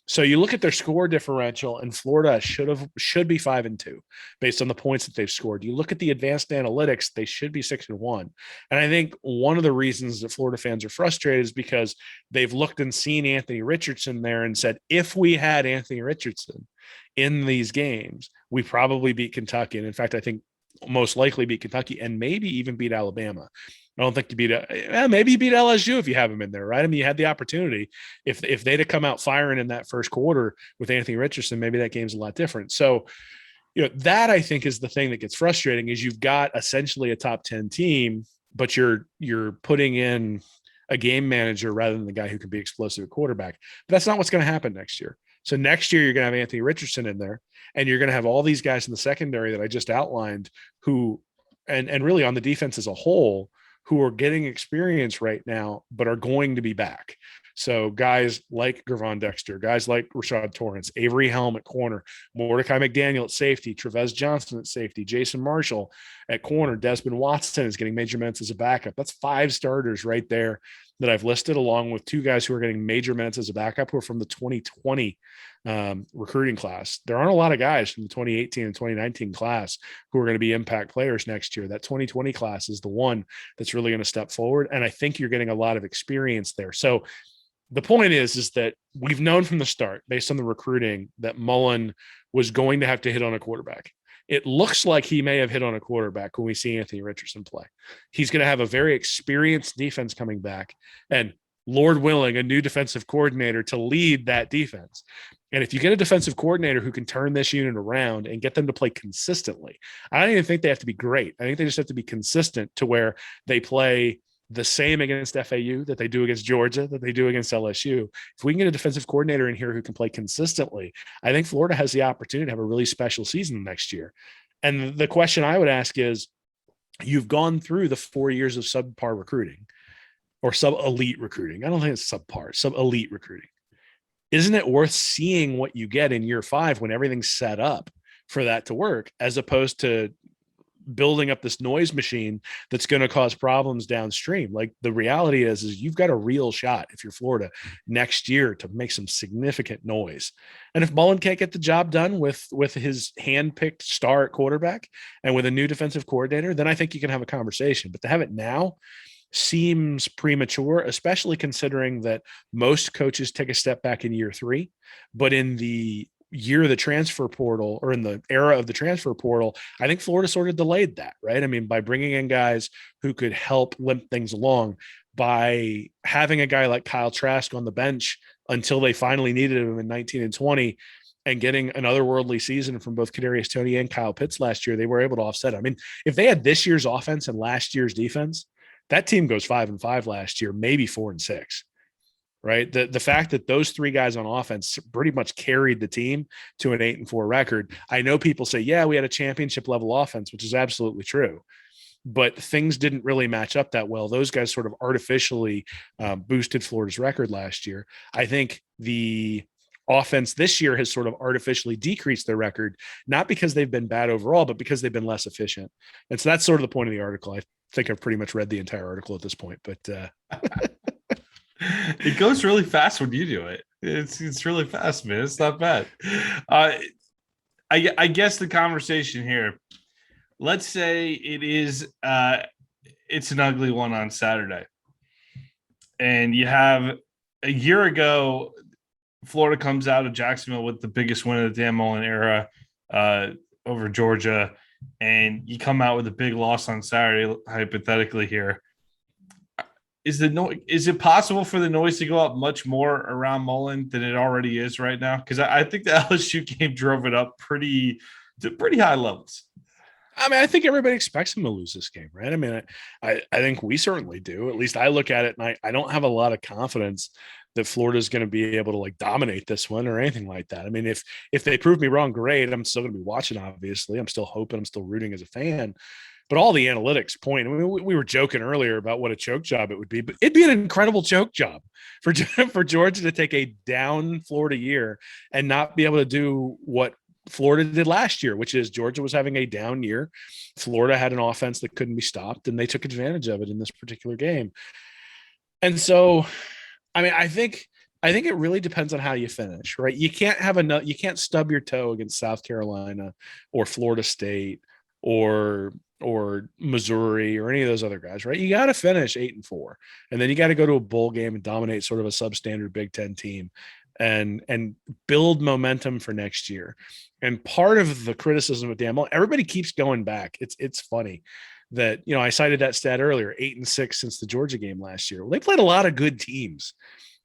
So you look at their score differential, and Florida should be 5-2 based on the points that they've scored. You look at the advanced analytics; they should be 6-1. And I think one of the reasons that Florida fans are frustrated is because they've looked and seen Anthony Richardson there and said, if we had Anthony Richardson in these games, we probably beat Kentucky. And in fact, I think most likely beat Kentucky and maybe even beat Alabama. I don't think you beat maybe you beat LSU if you have him in there, right? I mean, you had the opportunity. If they'd have come out firing in that first quarter with Anthony Richardson, maybe that game's a lot different. So, that I think is the thing that gets frustrating is you've got essentially a top 10 team, but you're putting in a game manager rather than the guy who can be explosive at quarterback. But that's not what's going to happen next year. So next year, you're going to have Anthony Richardson in there, and you're going to have all these guys in the secondary that I just outlined who, and really on the defense as a whole, who are getting experience right now, but are going to be back. So guys like Gervon Dexter, guys like Rashad Torrance, Avery Helm at corner, Mordecai McDaniel at safety, Trevez Johnson at safety, Jason Marshall at corner, Desmond Watson is getting major minutes as a backup. That's 5 starters right there that I've listed, along with 2 guys who are getting major minutes as a backup who are from the 2020 recruiting class. There aren't a lot of guys from the 2018 and 2019 class who are going to be impact players next year. That 2020 class is the one that's really going to step forward. And I think you're getting a lot of experience there. So the point is that we've known from the start, based on the recruiting, that Mullen was going to have to hit on a quarterback. It looks like he may have hit on a quarterback when we see Anthony Richardson play. He's going to have a very experienced defense coming back, and Lord willing, a new defensive coordinator to lead that defense. And if you get a defensive coordinator who can turn this unit around and get them to play consistently, I don't even think they have to be great. I think they just have to be consistent to where they play the same against FAU that they do against Georgia, that they do against LSU. If we can get a defensive coordinator in here who can play consistently, I think Florida has the opportunity to have a really special season next year. And the question I would ask is, you've gone through the 4 years of subpar recruiting or sub-elite recruiting. I don't think it's subpar, sub-elite recruiting. Isn't it worth seeing what you get in year 5 when everything's set up for that to work, as opposed to building up this noise machine that's going to cause problems downstream? Like, the reality is you've got a real shot, if you're Florida, next year to make some significant noise. And if Mullen can't get the job done with his hand-picked star at quarterback and with a new defensive coordinator, then I think you can have a conversation. But to have it now seems premature, especially considering that most coaches take a step back in year 3, but in the year of the transfer portal, or in the era of the transfer portal, I think Florida sort of delayed that, right? I mean, by bringing in guys who could help limp things along, by having a guy like Kyle Trask on the bench until they finally needed him in 19 and 20, and getting an otherworldly season from both Kadarius Toney and Kyle Pitts last year, they were able to offset. I mean, if they had this year's offense and last year's defense, that team goes 5-5 last year, maybe 4-6. Right. The fact that those 3 guys on offense pretty much carried the team to an 8-4 record. I know people say, yeah, we had a championship level offense, which is absolutely true, but things didn't really match up that well. Those guys sort of artificially boosted Florida's record last year. I think the offense this year has sort of artificially decreased their record, not because they've been bad overall, but because they've been less efficient. And so that's sort of the point of the article. I think I've pretty much read the entire article at this point, but it goes really fast when you do it. It's really fast, man. It's not bad. I guess the conversation here, let's say it is it's an ugly one on Saturday, And you have a year ago, Florida comes out of Jacksonville with the biggest win of the Dan Mullen era over Georgia, and you come out with a big loss on Saturday, hypothetically here. Is it possible for the noise to go up much more around Mullen than it already is right now? Because I think the LSU game drove it up to pretty high levels. I mean, I think everybody expects him to lose this game, right? I mean, I think we certainly do. At least I look at it and I don't have a lot of confidence that Florida's going to be able to like dominate this one or anything like that. I mean, if they prove me wrong, great. I'm still going to be watching, obviously. I'm still hoping, I'm still rooting as a fan. But all the analytics point. I mean, we were joking earlier about what a choke job it would be, but it'd be an incredible choke job for for Georgia to take a down Florida year and not be able to do what Florida did last year, which is Georgia was having a down year. Florida had an offense that couldn't be stopped, and they took advantage of it in this particular game. And so, I mean, I think it really depends on how you finish, right? You can't stub your toe against South Carolina or Florida State or Missouri or any of those other guys, right? You got to finish 8-4, and then you got to go to a bowl game and dominate sort of a substandard Big Ten team and build momentum for next year. And part of the criticism of Dan Mullen, everybody keeps going back. It's funny that, you know, I cited that stat earlier, 8-6 since the Georgia game last year. Well, they played a lot of good teams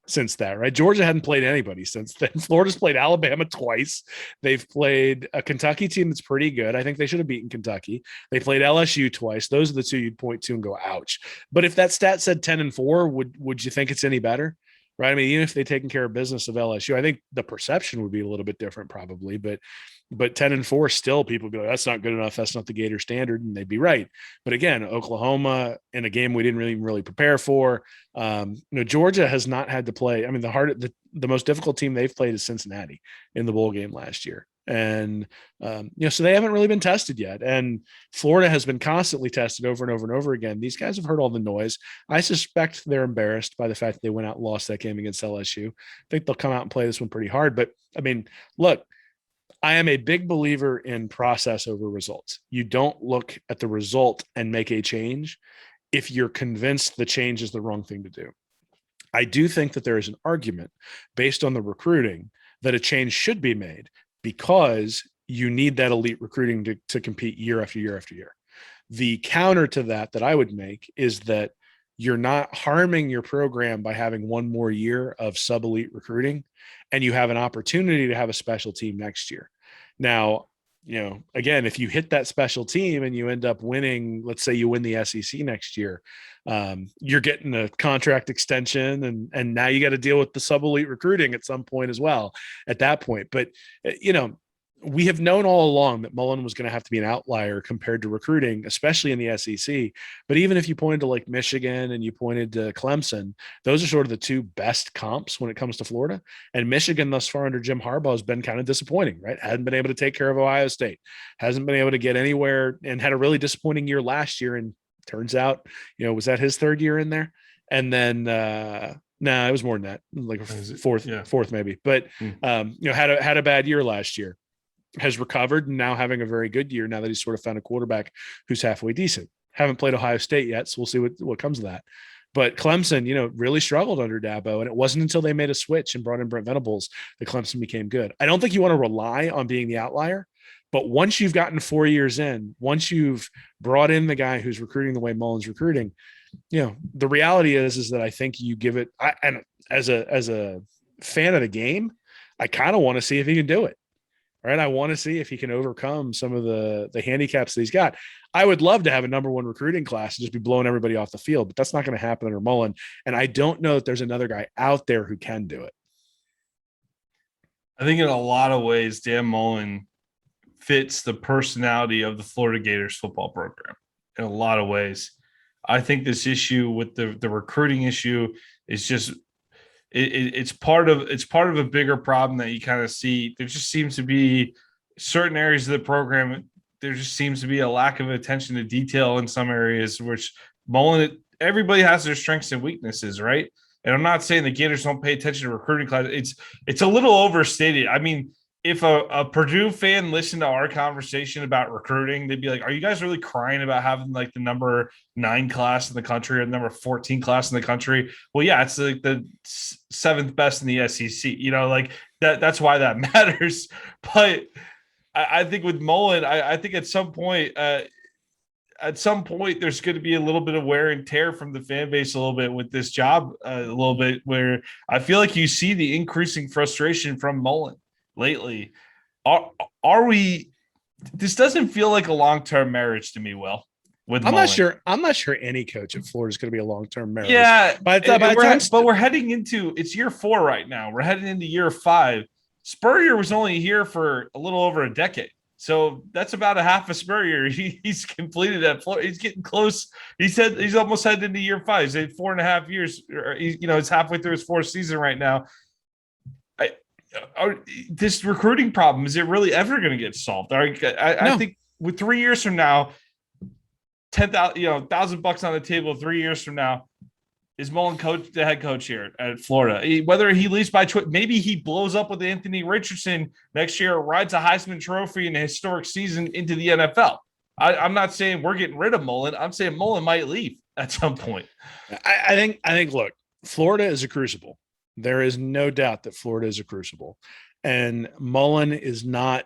since that, right? Georgia hadn't played anybody since then. Florida's played Alabama twice. They've played a Kentucky team that's pretty good. I think they should have beaten Kentucky. They played LSU twice. Those are the two you'd point to and go, ouch. But if that stat said 10-4, would you think it's any better? Right. I mean, even if they've taken care of business of LSU, I think the perception would be a little bit different probably, but 10-4 still people would be like, that's not good enough. That's not the Gator standard. And they'd be right. But again, Oklahoma in a game we didn't really prepare for. Georgia has not had to play. I mean, the most difficult team they've played is Cincinnati in the bowl game last year. And, so they haven't really been tested yet. And Florida has been constantly tested over and over and over again. These guys have heard all the noise. I suspect they're embarrassed by the fact that they went out and lost that game against LSU. I think they'll come out and play this one pretty hard. But I mean, look, I am a big believer in process over results. You don't look at the result and make a change if you're convinced the change is the wrong thing to do. I do think that there is an argument based on the recruiting that a change should be made because you need that elite recruiting to compete year after year after year. The counter to that I would make is that you're not harming your program by having one more year of sub-elite recruiting, and you have an opportunity to have a special team next year. Now, again, if you hit that special team and you end up winning, let's say you win the SEC next year, you're getting a contract extension and now you got to deal with the sub-elite recruiting at some point as well at that point. But, we have known all along that Mullen was going to have to be an outlier compared to recruiting, especially in the SEC. But even if you pointed to like Michigan and you pointed to Clemson, those are sort of the two best comps when it comes to Florida. And Michigan thus far under Jim Harbaugh has been kind of disappointing, right? Hadn't been able to take care of Ohio State, hasn't been able to get anywhere, and had a really disappointing year last year. And turns out, was that his third year in there? And then, it was more than that, like fourth maybe. But, had a bad year last year. Has recovered and now having a very good year now that he's sort of found a quarterback who's halfway decent. Haven't played Ohio State yet, so we'll see what comes of that. But Clemson, really struggled under Dabo, and it wasn't until they made a switch and brought in Brent Venables that Clemson became good. I don't think you want to rely on being the outlier, but once you've gotten 4 years in, once you've brought in the guy who's recruiting the way Mullen's recruiting, the reality is that I think you give it. And as a fan of the game, I kind of want to see if he can do it. Right. I want to see if he can overcome some of the handicaps that he's got. I would love to have a number one recruiting class and just be blowing everybody off the field, but that's not going to happen under Mullen. And I don't know that there's another guy out there who can do it. I think in a lot of ways, Dan Mullen fits the personality of the Florida Gators football program in a lot of ways. I think this issue with the recruiting issue is just it's part of a bigger problem that you kind of see. There just seems to be certain areas of the program. There just seems to be a lack of attention to detail in some areas, which Mullen, everybody has their strengths and weaknesses, right? And I'm not saying the Gators don't pay attention to recruiting class. It's a little overstated. I mean, if a Purdue fan listened to our conversation about recruiting, they'd be like, are you guys really crying about having like the number 9 class in the country or the number 14 class in the country? Well, yeah, it's like the 7th best in the SEC, like that's why that matters. But I think with Mullen, I think at some point, there's going to be a little bit of wear and tear from the fan base a little bit with this job, a little bit, where I feel like you see the increasing frustration from Mullen lately. Are we? This doesn't feel like a long-term marriage to me. Will, with I'm Mullen. not sure. I'm not sure any coach at Florida is going to be a long-term marriage. Yeah, but we're heading into it's year 4 right now. We're heading into year 5. Spurrier was only here for a little over a decade. So that's about a half a Spurrier. He's completed at Florida. He's getting close. He said he's almost headed into year 5. He's at 4.5 years. It's halfway through his 4th season right now. This recruiting problem, is it really ever going to get solved? I think with 3 years from now, $1,000 on the table 3 years from now, is Mullen the head coach here at Florida? Whether he leaves by choice, maybe he blows up with Anthony Richardson next year, rides a Heisman Trophy in a historic season into the NFL. I'm not saying we're getting rid of Mullen. I'm saying Mullen might leave at some point. I think, look, Florida is a crucible. There is no doubt that Florida is a crucible. And Mullen is not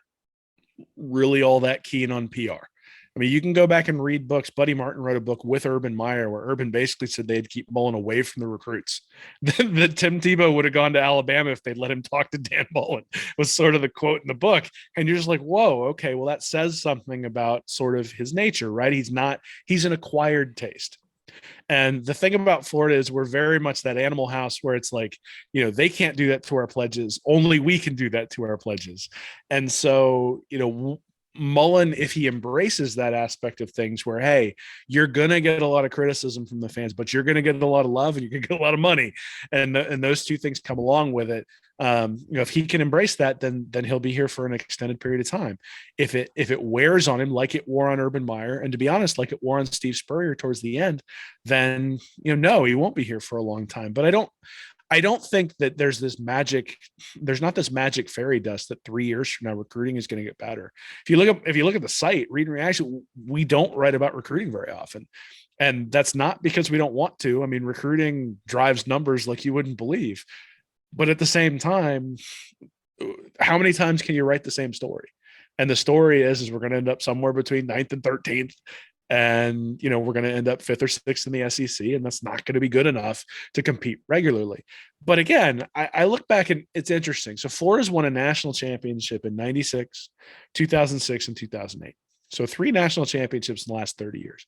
really all that keen on PR. I mean, you can go back and read books. Buddy Martin wrote a book with Urban Meyer where Urban basically said they'd keep Mullen away from the recruits. That Tim Tebow would have gone to Alabama if they'd let him talk to Dan Mullen, was sort of the quote in the book. And you're just like, whoa, okay, well, that says something about sort of his nature, right? He's an acquired taste. And the thing about Florida is we're very much that Animal House where it's like, they can't do that to our pledges. Only we can do that to our pledges. And so, Mullen, if he embraces that aspect of things where, hey, you're going to get a lot of criticism from the fans, but you're going to get a lot of love and you're going to get a lot of money. And those two things come along with it. If he can embrace that, then he'll be here for an extended period of time. If it wears on him, like it wore on Urban Meyer, and to be honest, like it wore on Steve Spurrier towards the end, then, no, he won't be here for a long time. But I don't think that there's not this magic fairy dust that 3 years from now recruiting is going to get better. If you look at the site, Read and Reaction, we don't write about recruiting very often. And that's not because we don't want to. I mean, recruiting drives numbers like you wouldn't believe. But at the same time, how many times can you write the same story? And the story is we're going to end up somewhere between 9th and 13th. And, we're going to end up 5th or 6th in the SEC, and that's not going to be good enough to compete regularly. But again, I look back and it's interesting. So Florida's won a national championship in 96, 2006, and 2008. So 3 national championships in the last 30 years.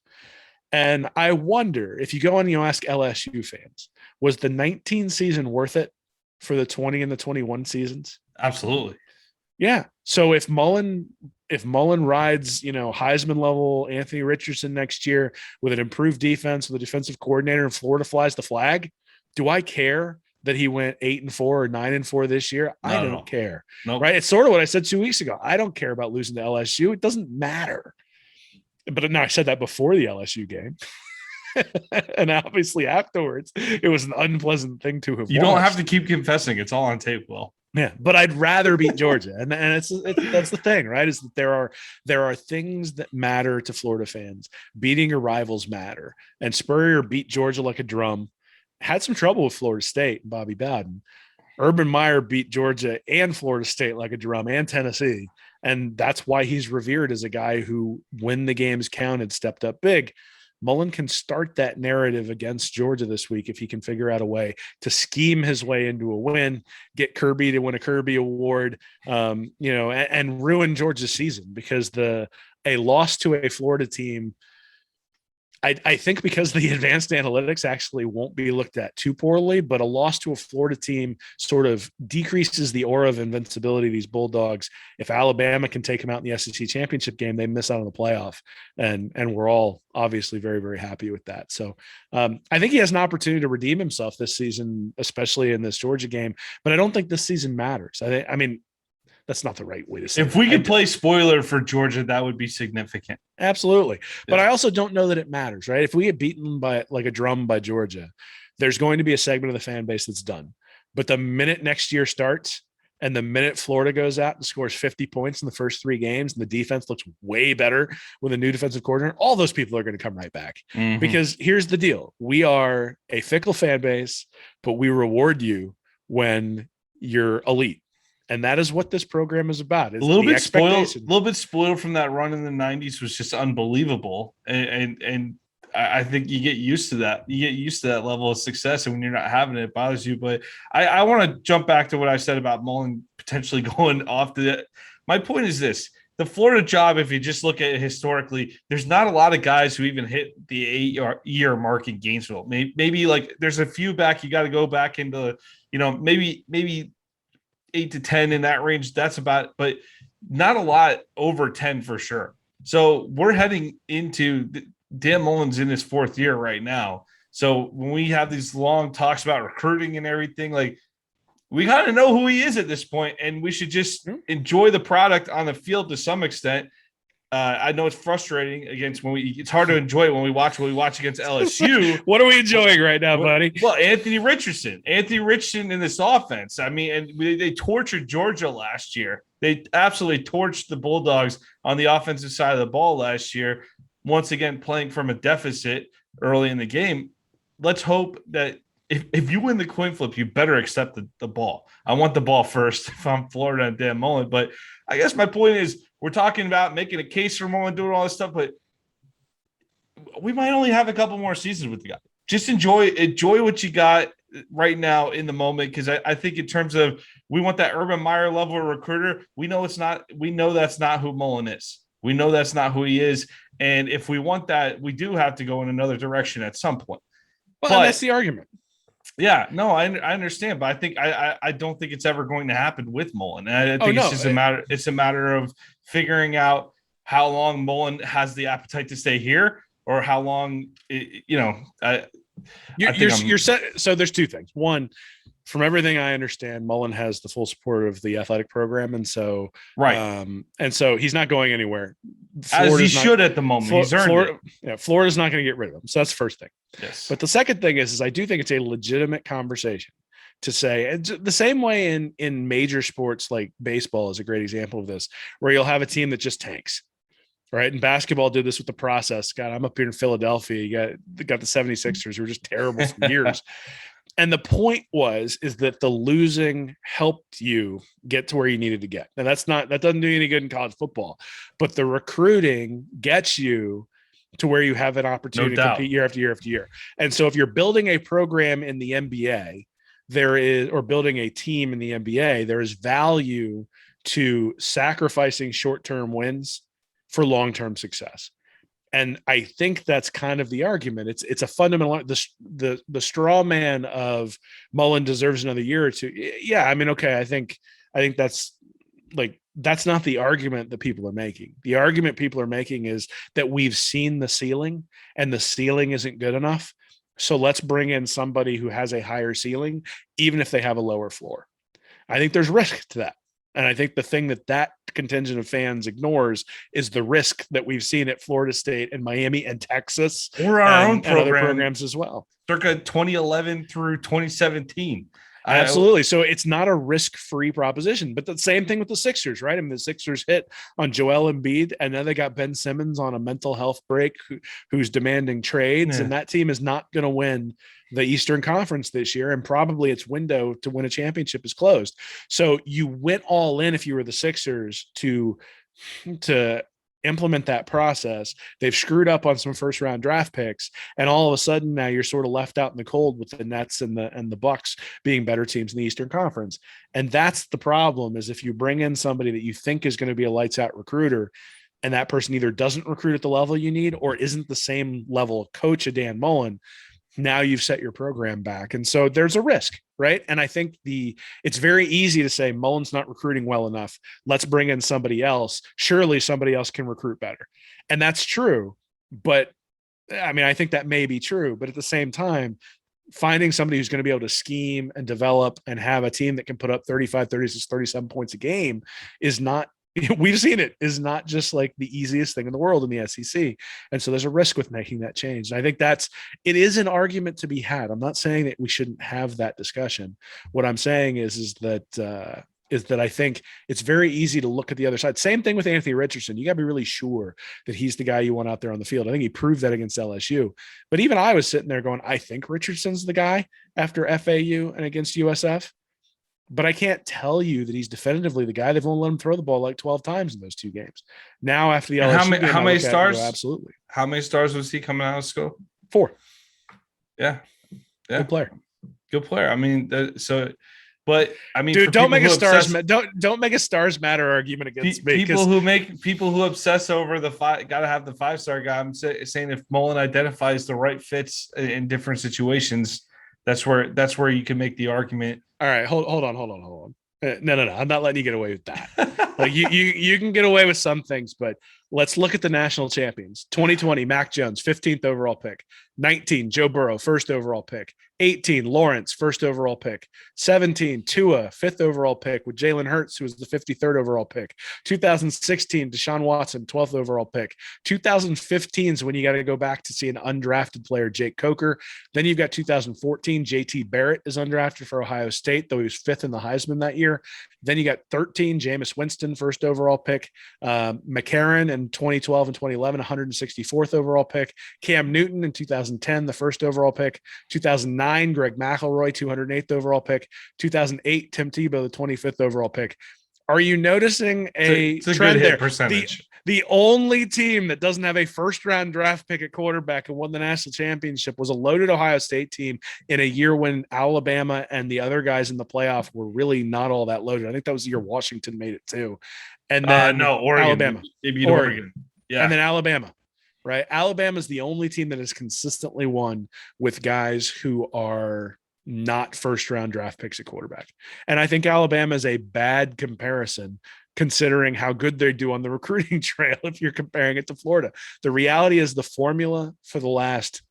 And I wonder if you go and ask LSU fans, was the 19 season worth it for the 20 and the 21 seasons? Absolutely. Yeah. So if Mullen rides, Heisman level Anthony Richardson next year with an improved defense, with a defensive coordinator, and Florida flies the flag, do I care that he went 8-4 or 9-4 this year? I don't care. Nope. Right. It's sort of what I said 2 weeks ago. I don't care about losing to LSU. It doesn't matter. But no, I said that before the LSU game. And obviously afterwards, it was an unpleasant thing to have. You don't have to keep confessing. It's all on tape, Will. Yeah, but I'd rather beat Georgia, and that's the thing, right? Is that there are things that matter to Florida fans. Beating your rivals matter, and Spurrier beat Georgia like a drum. Had some trouble with Florida State and Bobby Bowden. Urban Meyer beat Georgia and Florida State like a drum, and Tennessee, and that's why he's revered as a guy who, when the games counted, stepped up big. Mullen can start that narrative against Georgia this week if he can figure out a way to scheme his way into a win, get Kirby to win a Kirby Award, and ruin Georgia's season, because a loss to a Florida team, I think because the advanced analytics actually won't be looked at too poorly, but a loss to a Florida team sort of decreases the aura of invincibility of these Bulldogs. If Alabama can take them out in the SEC championship game, they miss out on the playoff. And we're all obviously very, very happy with that. So I think he has an opportunity to redeem himself this season, especially in this Georgia game, but I don't think this season matters. I mean, that's not the right way to say it. If we could play spoiler for Georgia, that would be significant. Absolutely. But I also don't know that it matters, right? If we get beaten by like a drum by Georgia, there's going to be a segment of the fan base that's done. But the minute next year starts And the minute Florida goes out and scores 50 points in the first 3 games, and the defense looks way better with a new defensive coordinator, all those people are going to come right back. Mm-hmm. Because here's the deal. We are a fickle fan base, but we reward you when you're elite. And that is what this program is about. A little bit spoiled from that run in the 90s was just unbelievable. And I think you get used to that. You get used to that level of success, and when you're not having it, it bothers you. But I want to jump back to what I said about Mullen potentially going off the. My point is this: the Florida job, if you just look at it historically, there's not a lot of guys who even hit the 8-year mark in Gainesville. Maybe like there's a few back. You got to go back into, maybe 8 to 10 in that range. That's about, but not a lot over 10 for sure. So we're heading into Dan Mullen's in his 4th year right now. So when we have these long talks about recruiting and everything, like we kind of know who he is at this point, and we should just enjoy the product on the field to some extent. I know it's frustrating it's hard to enjoy when we watch against LSU. What are we enjoying right now, buddy? Well, Anthony Richardson in this offense. I mean, and they tortured Georgia last year. They absolutely torched the Bulldogs on the offensive side of the ball last year. Once again, playing from a deficit early in the game. Let's hope that if you win the coin flip, you better accept the ball. I want the ball first if I'm Florida and Dan Mullen. But I guess my point is we're talking about making a case for Mullen, doing all this stuff, but we might only have a couple more seasons with the guy. Just enjoy what you got right now in the moment, because I think in terms of we want that Urban Meyer level of recruiter, we know that's not who Mullen is. We know that's not who he is. And if we want that, we do have to go in another direction at some point. Well, that's the argument. Yeah, no, I understand, but I think I don't think it's ever going to happen with Mullen. And I think it's just a matter of figuring out how long Mullen has the appetite to stay here, or how long you're set. So there's 2 things. One, from everything I understand, Mullen has the full support of the athletic program, and so and so he's not going anywhere. As he should at the moment. He's earned it. Yeah, Florida's not going to get rid of him. So that's the first thing. Yes. But the second thing is I do think it's a legitimate conversation to say, and the same way in major sports like baseball is a great example of this, where you'll have a team that just tanks. Right. And basketball did this with the process. God, I'm up here in Philadelphia. You got the 76ers who were just terrible for years. And the point is that the losing helped you get to where you needed to get. And that doesn't do any good in college football, but the recruiting gets you to where you have an opportunity to compete year after year after year. And so if you're building a program in the NBA, or building a team in the NBA, there is value to sacrificing short-term wins for long-term success. And I think that's kind of the argument. It's a fundamental, the straw man of Mullen deserves another year or two. Yeah. I mean, okay. I think that's not the argument that people are making. The argument people are making is that we've seen the ceiling and the ceiling isn't good enough. So let's bring in somebody who has a higher ceiling, even if they have a lower floor. I think there's risk to that. And I think the thing that contingent of fans ignores is the risk that we've seen at Florida State and Miami and Texas, or our own program, and other programs as well, circa 2011 through 2017. Absolutely. So it's not a risk-free proposition, but the same thing with the Sixers, right? I mean, the Sixers hit on Joel Embiid, and then they got Ben Simmons on a mental health break who's demanding trades. And that team is not going to win the Eastern Conference this year. And probably its window to win a championship is closed. So you went all in if you were the Sixers to implement that process. They've screwed up on some first round draft picks, and all of a sudden now you're sort of left out in the cold with the Nets and the Bucks being better teams in the Eastern Conference. And that's the problem, is if you bring in somebody that you think is going to be a lights out recruiter, and that person either doesn't recruit at the level you need or isn't the same level of coach of Dan Mullen, now you've set your program back. And so there's a risk, right? And I think it's very easy to say Mullen's not recruiting well enough. Let's bring in somebody else. Surely somebody else can recruit better. And that's true. But I mean, I think that may be true, but at the same time, finding somebody who's going to be able to scheme and develop and have a team that can put up 35, 36, 37 points a game is not, we've seen it, is not just like the easiest thing in the world in the SEC. And so there's a risk with making that change. And I think it is an argument to be had. I'm not saying that we shouldn't have that discussion. What I'm saying is that is that I think it's very easy to look at the other side. Same thing with Anthony Richardson. You got to be really sure that he's the guy you want out there on the field. I think he proved that against LSU. But even I was sitting there going, I think Richardson's the guy after FAU and against USF. But I can't tell you that he's definitively the guy. They've only let him throw the ball like 12 times in those 2 games. Now after the LSU game, how many stars? Absolutely. How many stars was he coming out of school? 4. Yeah. Good player. Good player. I mean, but I mean, dude, don't make a stars matter argument against me. People who obsess over the got to have the 5-star guy. I'm saying if Mullen identifies the right fits in different situations, that's where you can make the argument. All right, hold on. No. I'm not letting you get away with that. Like you can get away with some things, but let's look at the national champions. 2020, Mac Jones, 15th overall pick. 19, Joe Burrow, 1st overall pick. 18, Lawrence, 1st overall pick. 17, Tua, 5th overall pick with Jalen Hurts, who was the 53rd overall pick. 2016, Deshaun Watson, 12th overall pick. 2015 is when you got to go back to see an undrafted player, Jake Coker. Then you've got 2014, JT Barrett is undrafted for Ohio State, though he was 5th in the Heisman that year. Then you got 13, Jameis Winston, 1st overall pick. McCarron in 2012 and 2011, 164th overall pick. Cam Newton in 2010, the 1st overall pick. 2009, Greg McElroy, 208th overall pick. 2008, Tim Tebow, the 25th overall pick. Are you noticing a trend there? Percentage. The only team that doesn't have a first-round draft pick at quarterback and won the national championship was a loaded Ohio State team in a year when Alabama and the other guys in the playoff were really not all that loaded. I think that was the year Washington made it too. And then Oregon. Alabama. They beat Oregon. Yeah. And then Alabama, right? Alabama is the only team that has consistently won with guys who are not first-round draft picks at quarterback. And I think Alabama is a bad comparison considering how good they do on the recruiting trail if you're comparing it to Florida. The reality is the formula for the last,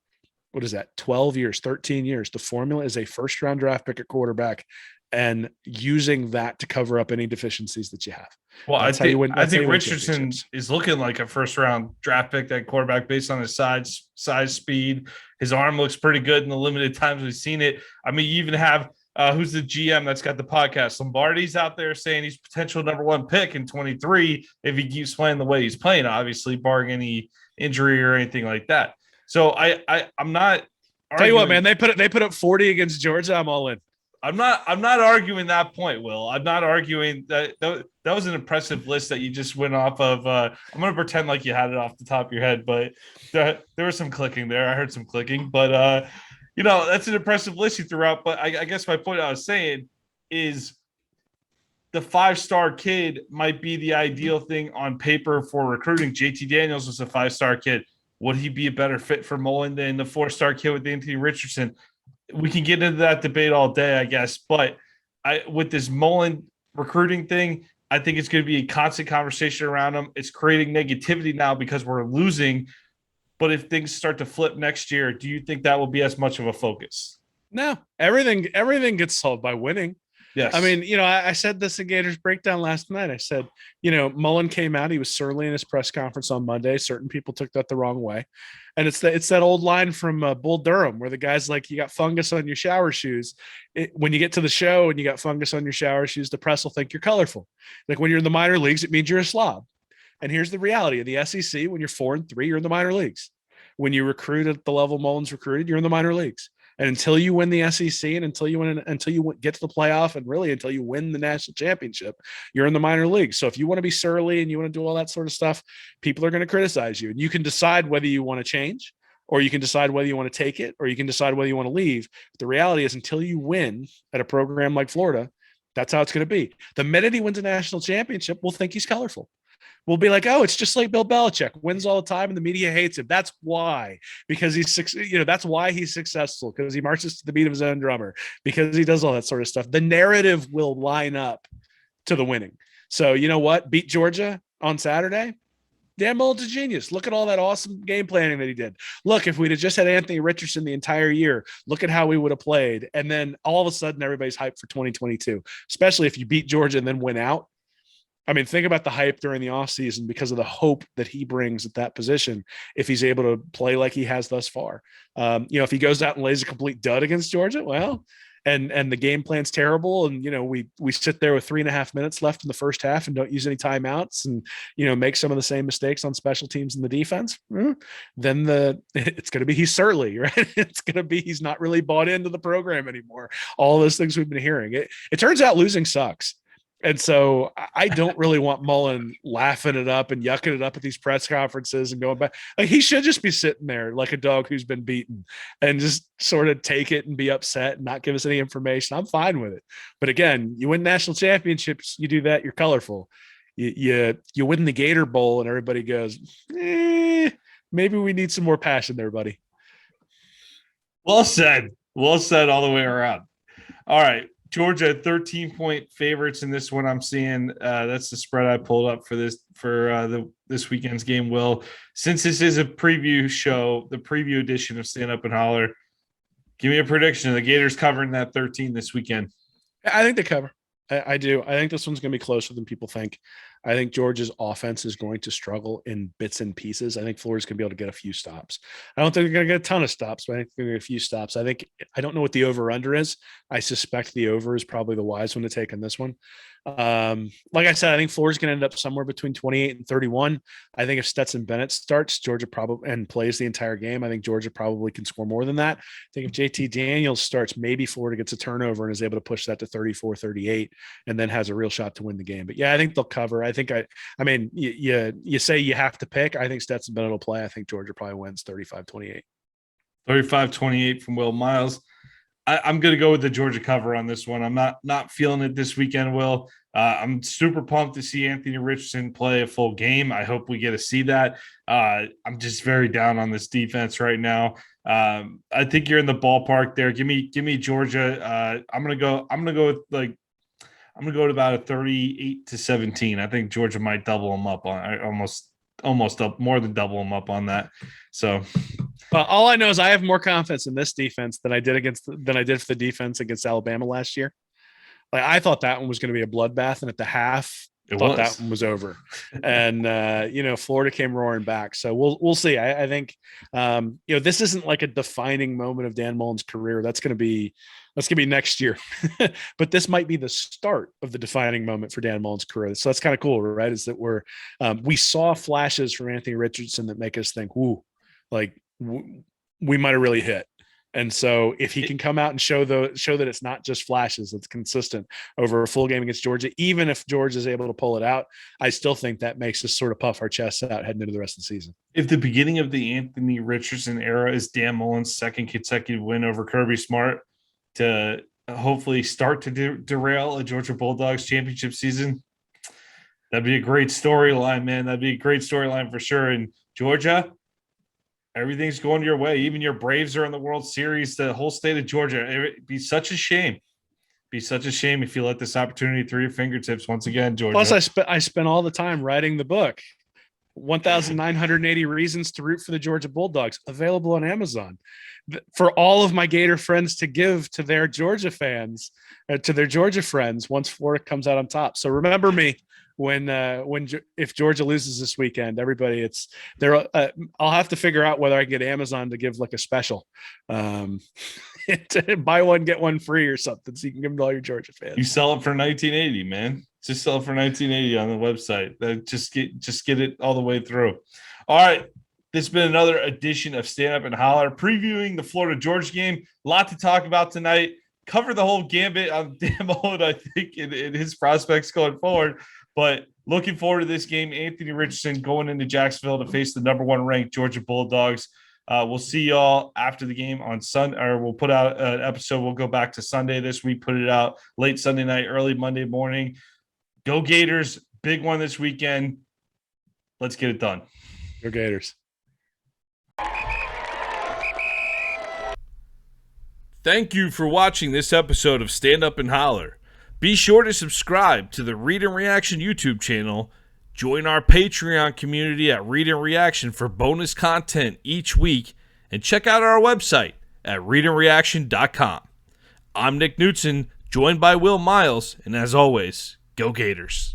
12 years, 13 years, the formula is a first-round draft pick at quarterback and using that to cover up any deficiencies that you have. Well, I think Richardson is looking like a first-round draft pick at quarterback based on his size, speed. His arm looks pretty good in the limited times we've seen it. I mean, you even have who's the GM that's got the podcast? Lombardi's out there saying he's potential number 1 pick in 23 if he keeps playing the way he's playing, obviously, barring any injury or anything like that. So I'm not. Tell you what, man, they put up 40 against Georgia. I'm all in. I'm not arguing that point, Will. I'm not arguing that was an impressive list that you just went off of. I'm going to pretend like you had it off the top of your head, but there was some clicking there. I heard some clicking, but that's an impressive list you threw out. But I guess my point I was saying is the 5-star kid might be the ideal thing on paper for recruiting. JT Daniels was a 5-star kid. Would he be a better fit for Mullen than the 4-star kid with Anthony Richardson? We can get into that debate all day, I guess. But with this Mullen recruiting thing, I think it's going to be a constant conversation around him. It's creating negativity now because we're losing. But if things start to flip next year, do you think that will be as much of a focus? No, everything gets solved by winning. Yes. I mean, I said this in Gators Breakdown last night. I said, Mullen came out. He was surly in his press conference on Monday. Certain people took that the wrong way. And it's that old line from Bull Durham where the guy's like, you got fungus on your shower shoes. When you get to the show and you got fungus on your shower shoes, the press will think you're colorful. Like when you're in the minor leagues, it means you're a slob. And here's the reality of the SEC. When you're 4-3, you're in the minor leagues. When you recruit at the level Mullen's recruited, you're in the minor leagues. And until you win the SEC and until you get to the playoff and really until you win the national championship, you're in the minor leagues. So if you want to be surly and you want to do all that sort of stuff, people are going to criticize you. And you can decide whether you want to change or you can decide whether you want to take it or you can decide whether you want to leave. But the reality is until you win at a program like Florida, that's how it's going to be. The minute he wins a national championship, we'll think he's colorful. We'll be like, oh, it's just like Bill Belichick, wins all the time, and the media hates him. That's why, because that's why he's successful, because he marches to the beat of his own drummer, because he does all that sort of stuff. The narrative will line up to the winning. So you know what? Beat Georgia on Saturday. Dan Mullen's a genius. Look at all that awesome game planning that he did. Look, if we'd have just had Anthony Richardson the entire year, look at how we would have played. And then all of a sudden, everybody's hyped for 2022, especially if you beat Georgia and then win out. I mean, think about the hype during the offseason because of the hope that he brings at that position if he's able to play like he has thus far. If he goes out and lays a complete dud against Georgia, well, and the game plan's terrible, and we sit there with 3.5 minutes left in the first half and don't use any timeouts, and make some of the same mistakes on special teams in the defense, then it's going to be he's surly, right? It's going to be he's not really bought into the program anymore. All those things we've been hearing. It turns out losing sucks. And so I don't really want Mullen laughing it up and yucking it up at these press conferences and going back. Like, he should just be sitting there like a dog who's been beaten and just sort of take it and be upset and not give us any information. I'm fine with it. But again, you win national championships, you do that, you're colorful. You win the Gator Bowl and everybody goes, maybe we need some more passion there, buddy. Well said. Well said all the way around. All right. Georgia 13-point favorites in this one. I'm seeing that's the spread I pulled up for this weekend's game. Will, since this is a preview show, the preview edition of Stand Up and Holler, give me a prediction of the Gators covering that 13 this weekend. I think they cover. I do. I think this one's going to be closer than people think. I think Georgia's offense is going to struggle in bits and pieces. I think Florida's going to be able to get a few stops. I don't think they're going to get a ton of stops, but I think they're going to get a few stops. I don't know what the over-under is. I suspect the over is probably the wise one to take in this one. Like I said, I think Florida's going to end up somewhere between 28 and 31. I think if Stetson Bennett starts, Georgia probably and plays the entire game, I think Georgia probably can score more than that. I think if JT Daniels starts, maybe Florida gets a turnover and is able to push that to 34, 38, and then has a real shot to win the game. But yeah, I think they'll cover. I mean, you say you have to pick. I think Stetson Bennett will play. I think Georgia probably wins 35-28. 35-28 from Will Miles. I'm going to go with the Georgia cover on this one. I'm not feeling it this weekend, Will. I'm super pumped to see Anthony Richardson play a full game. I hope we get to see that. I'm just very down on this defense right now. I think you're in the ballpark there. Give me Georgia. I'm going to go with about a 38-17. I think Georgia might double them up on almost up more than double them up on that. So well, all I know is I have more confidence in this defense than I did for the defense against Alabama last year. Like, I thought that one was going to be a bloodbath, and at the half, that one was over. And Florida came roaring back. So we'll see. I think this isn't like a defining moment of Dan Mullen's career. That's going to be next year. But this might be the start of the defining moment for Dan Mullen's career. So that's kind of cool, right? Is that we saw flashes from Anthony Richardson that make us think, "Woo, like we might have really hit." And so if he can come out and show that it's not just flashes, it's consistent over a full game against Georgia, even if Georgia is able to pull it out, I still think that makes us sort of puff our chests out heading into the rest of the season. If the beginning of the Anthony Richardson era is Dan Mullen's second consecutive win over Kirby Smart to hopefully start to derail a Georgia Bulldogs championship season, that'd be a great storyline, man. That'd be a great storyline for sure. And Georgia, everything's going your way. Even your Braves are in the World Series. The whole state of Georgia. It'd be such a shame. If you let this opportunity through your fingertips once again, Georgia. Plus, I spent all the time writing the book, 1,980 Reasons to Root for the Georgia Bulldogs, available on Amazon. For all of my Gator friends to give to their Georgia fans, to their Georgia friends, once Florida comes out on top. So remember me. If Georgia loses this weekend, everybody, it's there. I'll have to figure out whether I can get Amazon to give like a special, buy one get one free or something, so you can give them to all your Georgia fans. You sell it for $19.80, man. Just sell it for $19.80 on the website. Just get it all the way through. All right, this has been another edition of Stand Up and Holler, previewing the Florida Georgia game. A lot to talk about tonight. Cover the whole gambit on Dan Mullen, I think, in his prospects going forward. But looking forward to this game, Anthony Richardson going into Jacksonville to face the number 1 ranked Georgia Bulldogs. We'll see y'all after the game on Sunday, or we'll put out an episode. We'll go back to Sunday this week, put it out late Sunday night, early Monday morning. Go Gators. Big one this weekend. Let's get it done. Go Gators. Thank you for watching this episode of Stand Up and Holler. Be sure to subscribe to the Read and Reaction YouTube channel, join our Patreon community at Read and Reaction for bonus content each week, and check out our website at readandreaction.com. I'm Nick Knutson, joined by Will Miles, and as always, go Gators.